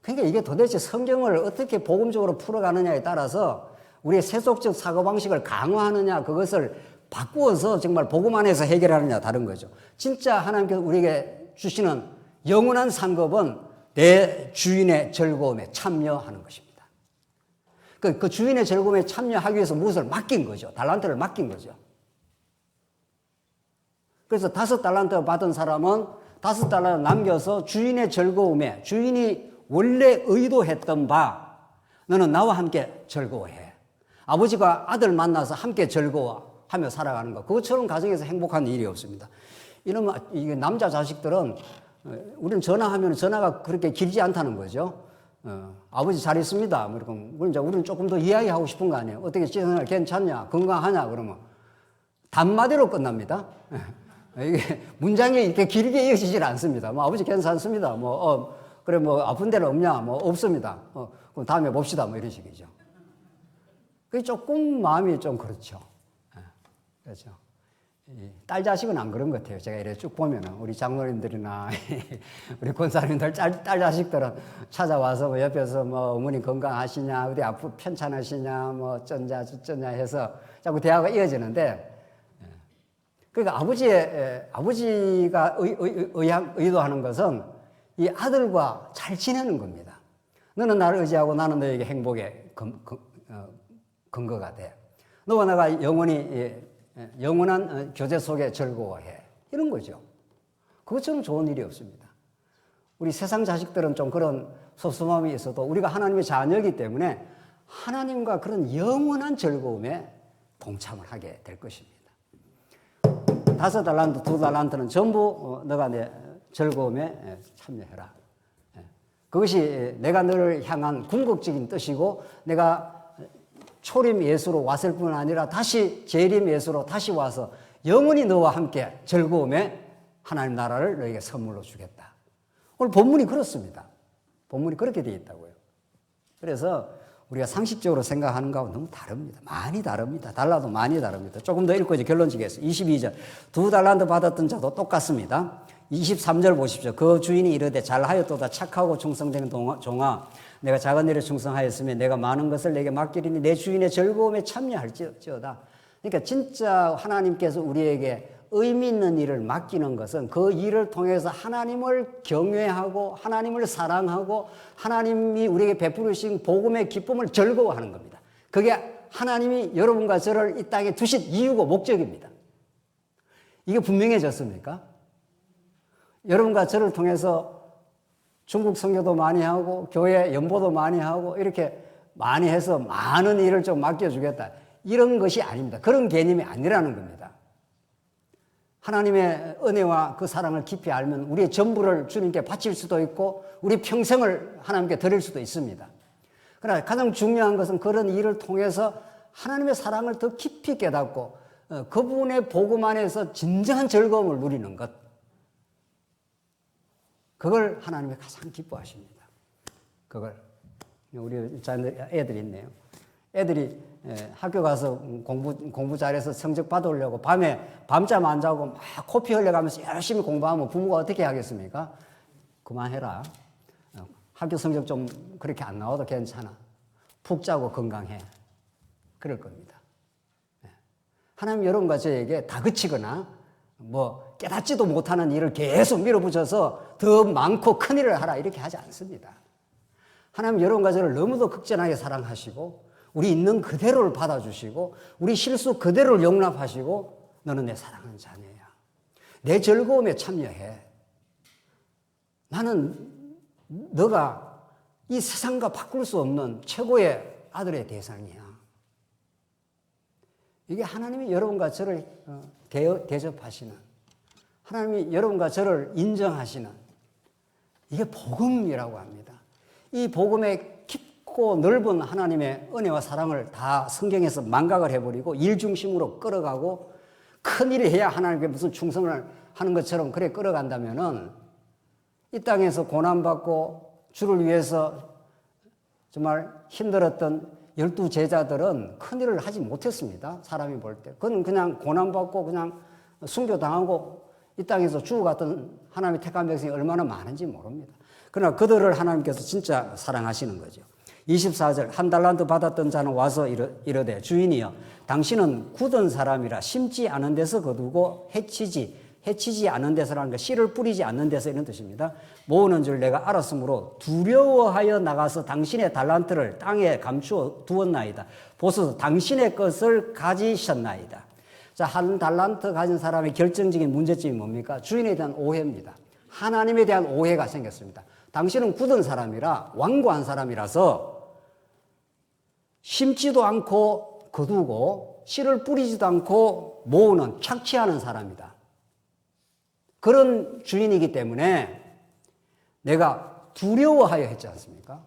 그러니까 이게 도대체 성경을 어떻게 복음적으로 풀어가느냐에 따라서 우리의 세속적 사고방식을 강화하느냐 그것을 바꾸어서 정말 복음 안에서 해결하느냐 다른 거죠. 진짜 하나님께서 우리에게 주시는 영원한 상급은 내 주인의 즐거움에 참여하는 것입니다. 그 주인의 즐거움에 참여하기 위해서 무엇을 맡긴 거죠. 달란트를 맡긴 거죠. 그래서 5달란트 받은 사람은 5달란트 남겨서 주인의 즐거움에 주인이 원래 의도했던 바 너는 나와 함께 즐거워해. 아버지가 아들 만나서 함께 즐거워하며 살아가는 것. 그것처럼 가정에서 행복한 일이 없습니다. 이러면 이게 남자 자식들은 우리는 전화하면 전화가 그렇게 길지 않다는 거죠. 아버지 잘 있습니다. 뭐 이렇게 우리는 조금 더 이야기하고 싶은 거 아니에요. 어떻게 지내냐, 괜찮냐, 건강하냐 그러면 단마디로 끝납니다. 이게 문장이 이렇게 길게 이어지질 않습니다. 뭐 아버지 괜찮습니다. 그래 뭐 아픈 데는 없냐? 뭐 없습니다. 그럼 다음에 봅시다. 뭐 이런 식이죠. 그게 조금 마음이 좀 그렇죠. 그렇죠. 딸 자식은 안 그런 것 같아요. 제가 이렇게 쭉 보면은 우리 장로님들이나 우리 권사님들 딸 자식들은 찾아와서 뭐 옆에서 뭐 어머니 건강하시냐, 어디 편찮으시냐, 뭐 어쩌냐 저쩌냐 해서 자꾸 대화가 이어지는데, 그러니까 아버지가 의도하는 것은 이 아들과 잘 지내는 겁니다. 너는 나를 의지하고 나는 너에게 행복의 근거가 돼. 너와 내가 영원한 교제 속에 즐거워해. 이런 거죠. 그것처럼 좋은 일이 없습니다. 우리 세상 자식들은 좀 그런 섭섭함이 있어도 우리가 하나님의 자녀이기 때문에 하나님과 그런 영원한 즐거움에 동참을 하게 될 것입니다. 5달란트, 2달란트는 전부 너가 내 즐거움에 참여해라. 그것이 내가 너를 향한 궁극적인 뜻이고 내가 초림 예수로 왔을 뿐 아니라 다시 재림 예수로 다시 와서 영원히 너와 함께 즐거움에 하나님 나라를 너에게 선물로 주겠다. 오늘 본문이 그렇습니다. 본문이 그렇게 되어 있다고요. 그래서 우리가 상식적으로 생각하는 거하고 너무 다릅니다. 많이 다릅니다. 달라도 많이 다릅니다. 조금 더 읽고 이제 결론 지겠습니다. 22절. 2달란트 받았던 자도 똑같습니다. 23절 보십시오. 그 주인이 이르되 잘하였도다 착하고 충성되는 종아 내가 작은 일에 충성하였으면 내가 많은 것을 내게 맡기리니 내 주인의 즐거움에 참여할지어다. 그러니까 진짜 하나님께서 우리에게 의미 있는 일을 맡기는 것은 그 일을 통해서 하나님을 경외하고 하나님을 사랑하고 하나님이 우리에게 베푸르신 복음의 기쁨을 즐거워하는 겁니다. 그게 하나님이 여러분과 저를 이 땅에 두신 이유고 목적입니다. 이게 분명해졌습니까? 여러분과 저를 통해서 중국 선교도 많이 하고 교회 연보도 많이 하고 이렇게 많이 해서 많은 일을 좀 맡겨주겠다. 이런 것이 아닙니다. 그런 개념이 아니라는 겁니다. 하나님의 은혜와 그 사랑을 깊이 알면 우리의 전부를 주님께 바칠 수도 있고 우리 평생을 하나님께 드릴 수도 있습니다. 그러나 가장 중요한 것은 그런 일을 통해서 하나님의 사랑을 더 깊이 깨닫고 그분의 복음 안에서 진정한 즐거움을 누리는 것. 그걸 하나님이 가장 기뻐하십니다. 그걸. 우리 자녀들, 애들이 있네요. 애들이 학교 가서 공부 잘해서 성적 받으려고 밤잠 안 자고 막 코피 흘려가면서 열심히 공부하면 부모가 어떻게 하겠습니까? 그만해라. 학교 성적 좀 그렇게 안 나와도 괜찮아. 푹 자고 건강해. 그럴 겁니다. 하나님 여러분과 저에게 다그치거나 뭐 깨닫지도 못하는 일을 계속 밀어붙여서 더 많고 큰 일을 하라 이렇게 하지 않습니다. 하나님 여러분과 저를 너무도 극진하게 사랑하시고 우리 있는 그대로를 받아주시고 우리 실수 그대로를 용납하시고 너는 내 사랑하는 자녀야. 내 즐거움에 참여해. 나는 너가 이 세상과 바꿀 수 없는 최고의 아들의 대상이야. 이게 하나님이 여러분과 저를 대접하시는 하나님이 여러분과 저를 인정하시는 이게 복음이라고 합니다. 이 복음의 깊고 넓은 하나님의 은혜와 사랑을 다 성경에서 망각을 해버리고 일 중심으로 끌어가고 큰일을 해야 하나님께 무슨 충성을 하는 것처럼 그래 끌어간다면은 이 땅에서 고난받고 주를 위해서 정말 힘들었던 12 제자들은 큰일을 하지 못했습니다. 사람이 볼 때. 그건 그냥 고난받고 그냥 순교당하고 이 땅에서 죽어갔던 하나님의 택한 백성이 얼마나 많은지 모릅니다. 그러나 그들을 하나님께서 진짜 사랑하시는 거죠. 24절 한 달란트 받았던 자는 와서 이르되 주인이여 당신은 굳은 사람이라 심지 않은 데서 거두고 해치지 않은 데서라는 게 씨를 뿌리지 않는 데서 이런 뜻입니다. 모으는 줄 내가 알았으므로 두려워하여 나가서 당신의 달란트를 땅에 감추어 두었나이다. 보소서 당신의 것을 가지셨나이다. 자, 한 달란트 가진 사람의 결정적인 문제점이 뭡니까? 주인에 대한 오해입니다. 하나님에 대한 오해가 생겼습니다. 당신은 굳은 사람이라 완고한 사람이라서 심지도 않고 거두고 씨를 뿌리지도 않고 모으는 착취하는 사람이다. 그런 주인이기 때문에 내가 두려워하여 했지 않습니까?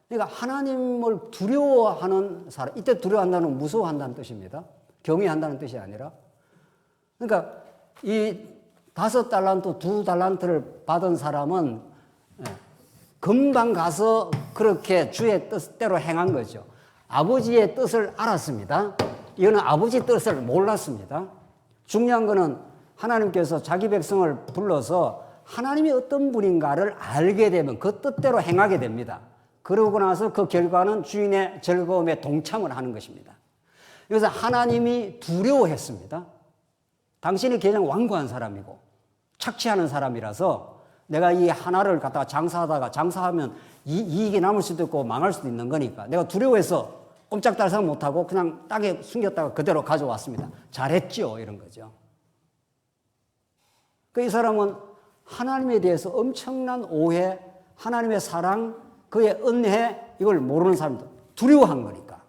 그러니까 하나님을 두려워하는 사람, 이때 두려워한다는 건 무서워한다는 뜻입니다. 경외한다는 뜻이 아니라. 그러니까 이 5달란트, 2달란트를 받은 사람은 금방 가서 그렇게 주의 뜻대로 행한 거죠. 아버지의 뜻을 알았습니다. 이거는 아버지 뜻을 몰랐습니다. 중요한 거는 하나님께서 자기 백성을 불러서 하나님이 어떤 분인가를 알게 되면 그 뜻대로 행하게 됩니다. 그러고 나서 그 결과는 주인의 즐거움에 동참을 하는 것입니다. 그래서 하나님이 두려워했습니다. 당신이 그냥 완고한 사람이고 착취하는 사람이라서 내가 이 하나를 갖다가 장사하면 이익이 남을 수도 있고 망할 수도 있는 거니까 내가 두려워해서 꼼짝달싹 못하고 그냥 땅에 숨겼다가 그대로 가져왔습니다. 잘했죠 이런 거죠. 이 사람은 하나님에 대해서 엄청난 오해, 하나님의 사랑, 그의 은혜 이걸 모르는 사람들 두려워한 거니까.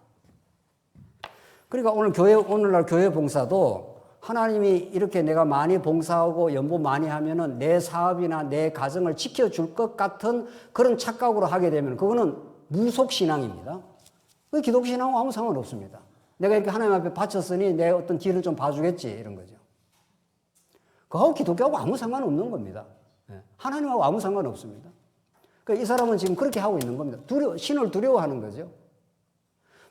그러니까 오늘날 교회 봉사도 하나님이 이렇게 내가 많이 봉사하고 연보 많이 하면은 내 사업이나 내 가정을 지켜줄 것 같은 그런 착각으로 하게 되면 그거는 무속신앙입니다. 그 기독신앙하고 아무 상관없습니다. 내가 이렇게 하나님 앞에 바쳤으니 내 어떤 길을 좀 봐주겠지 이런 거죠. 그거하고 기독교하고 아무 상관없는 겁니다. 하나님하고 아무 상관없습니다. 그러니까 이 사람은 지금 그렇게 하고 있는 겁니다. 신을 두려워하는 거죠.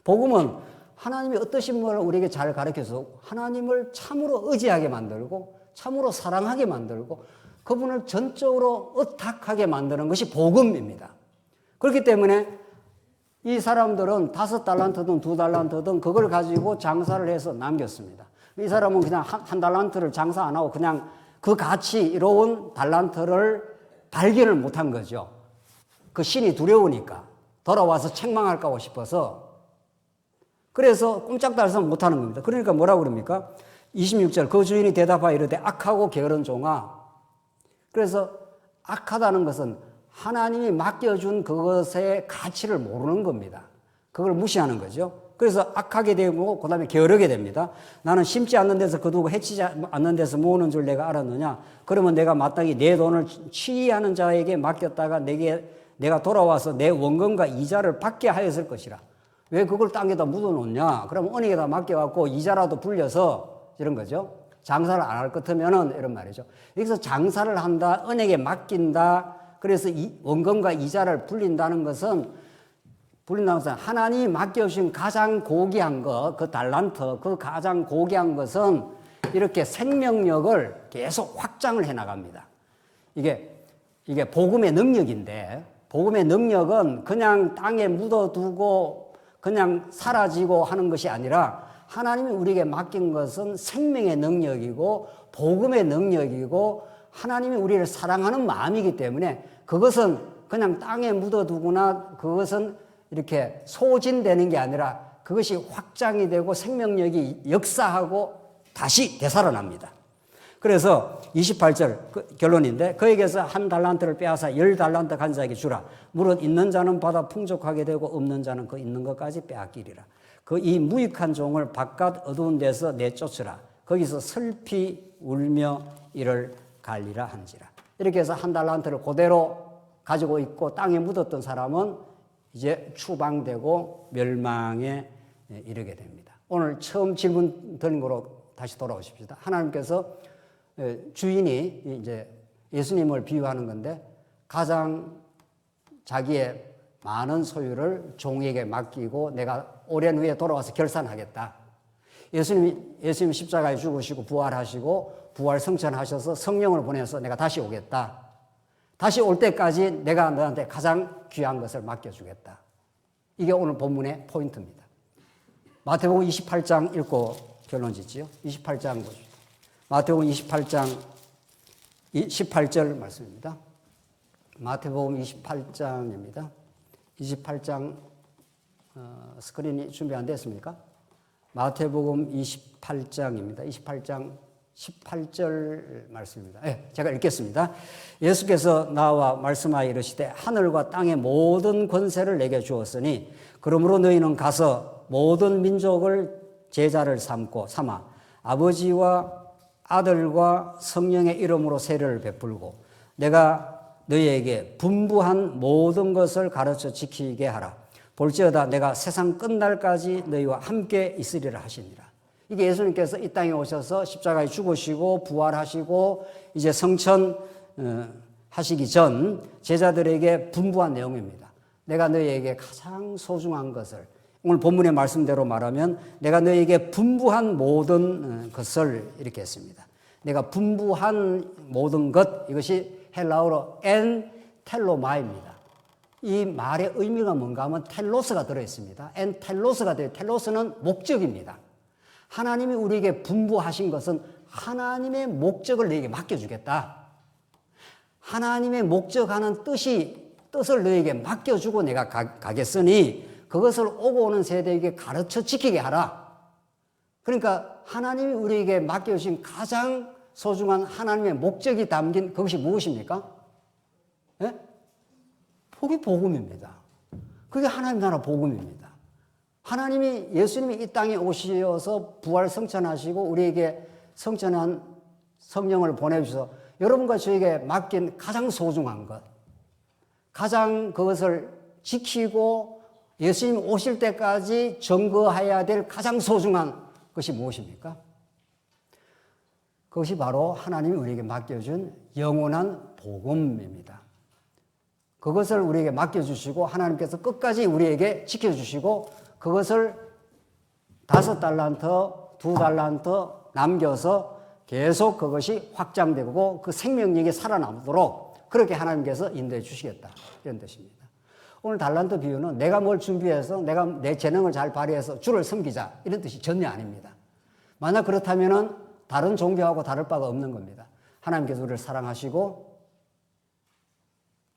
복음은 하나님이 어떠신 분을 우리에게 잘 가르쳐서 하나님을 참으로 의지하게 만들고 참으로 사랑하게 만들고 그분을 전적으로 의탁하게 만드는 것이 복음입니다. 그렇기 때문에 이 사람들은 5달란트든 2달란트든 그걸 가지고 장사를 해서 남겼습니다. 이 사람은 그냥 한 달란트를 장사 안 하고 그냥 그 가치로운 달란트를 발견을 못한 거죠. 그 신이 두려우니까 돌아와서 책망할까 싶어서 그래서 꼼짝달싹 못하는 겁니다. 그러니까 뭐라고 그럽니까? 26절 그 주인이 대답하여 이르되 악하고 게으른 종아. 그래서 악하다는 것은 하나님이 맡겨준 그것의 가치를 모르는 겁니다. 그걸 무시하는 거죠. 그래서 악하게 되고 그 다음에 게으르게 됩니다. 나는 심지 않는 데서 거두고 해치지 않는 데서 모으는 줄 내가 알았느냐. 그러면 내가 마땅히 내 돈을 취하는 자에게 맡겼다가 내가 돌아와서 내 원금과 이자를 받게 하였을 것이라. 왜 그걸 땅에다 묻어놓냐. 그러면 은행에다 맡겨갖고 이자라도 불려서 이런 거죠. 장사를 안 할 것 같으면은 이런 말이죠. 여기서 장사를 한다, 은행에 맡긴다. 그래서 원금과 이자를 불린다는 것은 하나님이 맡겨주신 가장 고귀한 것, 그 달란트, 그 가장 고귀한 것은 이렇게 생명력을 계속 확장을 해 나갑니다. 이게 복음의 능력인데, 복음의 능력은 그냥 땅에 묻어두고 그냥 사라지고 하는 것이 아니라 하나님이 우리에게 맡긴 것은 생명의 능력이고 복음의 능력이고 하나님이 우리를 사랑하는 마음이기 때문에 그것은 그냥 땅에 묻어두거나 그것은 이렇게 소진되는 게 아니라 그것이 확장이 되고 생명력이 역사하고 다시 되살아납니다. 그래서 28절 결론인데 그에게서 한 달란트를 빼앗아 10달란트 간 자에게 주라. 무릇 있는 자는 받아 풍족하게 되고 없는 자는 그 있는 것까지 빼앗기리라. 그 이 무익한 종을 바깥 어두운 데서 내쫓으라. 거기서 슬피 울며 이를 갈리라 한지라. 이렇게 해서 한 달란트를 그대로 가지고 있고 땅에 묻었던 사람은 이제 추방되고 멸망에 이르게 됩니다. 오늘 처음 질문 드린 거로 다시 돌아오십시다. 하나님께서 주인이 이제 예수님을 비유하는 건데 가장 자기의 많은 소유를 종에게 맡기고 내가 오랜 후에 돌아와서 결산하겠다. 예수님 십자가에 죽으시고 부활하시고 부활 성천하셔서 성령을 보내서 내가 다시 오겠다. 다시 올 때까지 내가 너한테 가장 귀한 것을 맡겨주겠다. 이게 오늘 본문의 포인트입니다. 마태복음 28장 읽고 결론 짓지요. 28장 보십시오. 마태복음 28장 18절 말씀입니다. 마태복음 28장입니다. 28장 스크린이 준비 안 됐습니까? 마태복음 28장입니다. 28장 18절 말씀입니다. 네, 제가 읽겠습니다. 예수께서 나와 말씀하여 이르시되 하늘과 땅의 모든 권세를 내게 주었으니 그러므로 너희는 가서 모든 민족을 제자를 삼아 아버지와 아들과 성령의 이름으로 세례를 베풀고 내가 너희에게 분부한 모든 것을 가르쳐 지키게 하라. 볼지어다 내가 세상 끝날까지 너희와 함께 있으리라 하시니라. 이게 예수님께서 이 땅에 오셔서 십자가에 죽으시고 부활하시고 이제 성천 하시기 전 제자들에게 분부한 내용입니다. 내가 너희에게 가장 소중한 것을 오늘 본문의 말씀대로 말하면 내가 너희에게 분부한 모든 것을 이렇게 했습니다. 내가 분부한 모든 것 이것이 헬라어로 엔 텔로마입니다. 이 말의 의미가 뭔가 하면 텔로스가 들어있습니다. 엔 텔로스가 되어 텔로스는 목적입니다. 하나님이 우리에게 분부하신 것은 하나님의 목적을 너에게 맡겨주겠다. 하나님의 목적하는 뜻을 너에게 맡겨주고 내가 가겠으니 그것을 오고 오는 세대에게 가르쳐 지키게 하라. 그러니까 하나님이 우리에게 맡겨주신 가장 소중한 하나님의 목적이 담긴 그것이 무엇입니까? 예? 그게 복음입니다. 그게 하나님 나라 복음입니다. 하나님이 예수님이 이 땅에 오셔서 부활 성천하시고 우리에게 성천한 성령을 보내주셔서 여러분과 저에게 맡긴 가장 소중한 것, 가장 그것을 지키고 예수님 오실 때까지 증거해야 될 가장 소중한 것이 무엇입니까? 그것이 바로 하나님이 우리에게 맡겨준 영원한 복음입니다. 그것을 우리에게 맡겨주시고 하나님께서 끝까지 우리에게 지켜주시고 그것을 5달란트, 2달란트 남겨서 계속 그것이 확장되고 그 생명력이 살아남도록 그렇게 하나님께서 인도해 주시겠다. 이런 뜻입니다. 오늘 달란트 비유는 내가 뭘 준비해서 내가 내 재능을 잘 발휘해서 주를 섬기자 이런 뜻이 전혀 아닙니다. 만약 그렇다면 다른 종교하고 다를 바가 없는 겁니다. 하나님께서 우리를 사랑하시고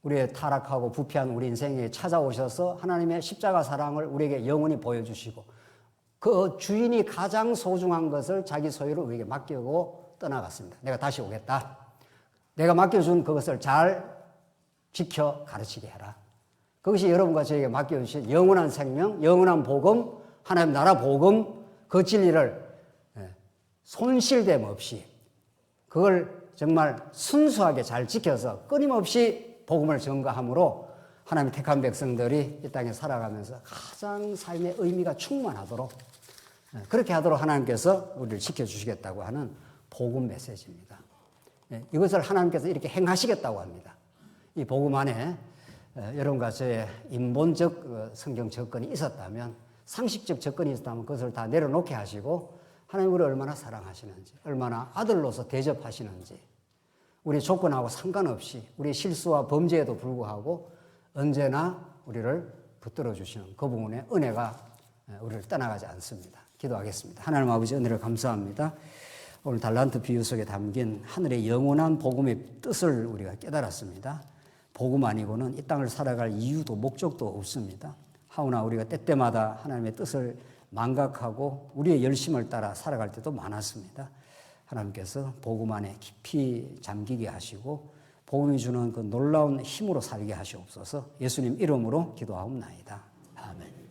우리의 타락하고 부패한 우리 인생에 찾아오셔서 하나님의 십자가 사랑을 우리에게 영원히 보여주시고 그 주인이 가장 소중한 것을 자기 소유로 우리에게 맡기고 떠나갔습니다. 내가 다시 오겠다. 내가 맡겨준 그것을 잘 지켜 가르치게 해라. 그것이 여러분과 저에게 맡겨주신 영원한 생명, 영원한 복음, 하나님 나라 복음, 그 진리를 손실됨 없이 그걸 정말 순수하게 잘 지켜서 끊임없이 복음을 전가함으로 하나님 택한 백성들이 이 땅에 살아가면서 가장 삶의 의미가 충만하도록 그렇게 하도록 하나님께서 우리를 지켜주시겠다고 하는 복음 메시지입니다. 이것을 하나님께서 이렇게 행하시겠다고 합니다. 이 복음 안에 여러분과 저의 인본적 성경 접근이 있었다면 상식적 접근이 있었다면 그것을 다 내려놓게 하시고 하나님 우리를 얼마나 사랑하시는지 얼마나 아들로서 대접하시는지 우리 조건하고 상관없이 우리 실수와 범죄에도 불구하고 언제나 우리를 붙들어 주시는 그 부분의 은혜가 우리를 떠나가지 않습니다. 기도하겠습니다. 하나님 아버지 은혜를 감사합니다. 오늘 달란트 비유 속에 담긴 하늘의 영원한 복음의 뜻을 우리가 깨달았습니다. 복음 아니고는 이 땅을 살아갈 이유도 목적도 없습니다. 하오나 우리가 때때마다 하나님의 뜻을 망각하고 우리의 열심을 따라 살아갈 때도 많았습니다. 하나님께서 복음 안에 깊이 잠기게 하시고 복음이 주는 그 놀라운 힘으로 살게 하시옵소서. 예수님 이름으로 기도하옵나이다. 아멘.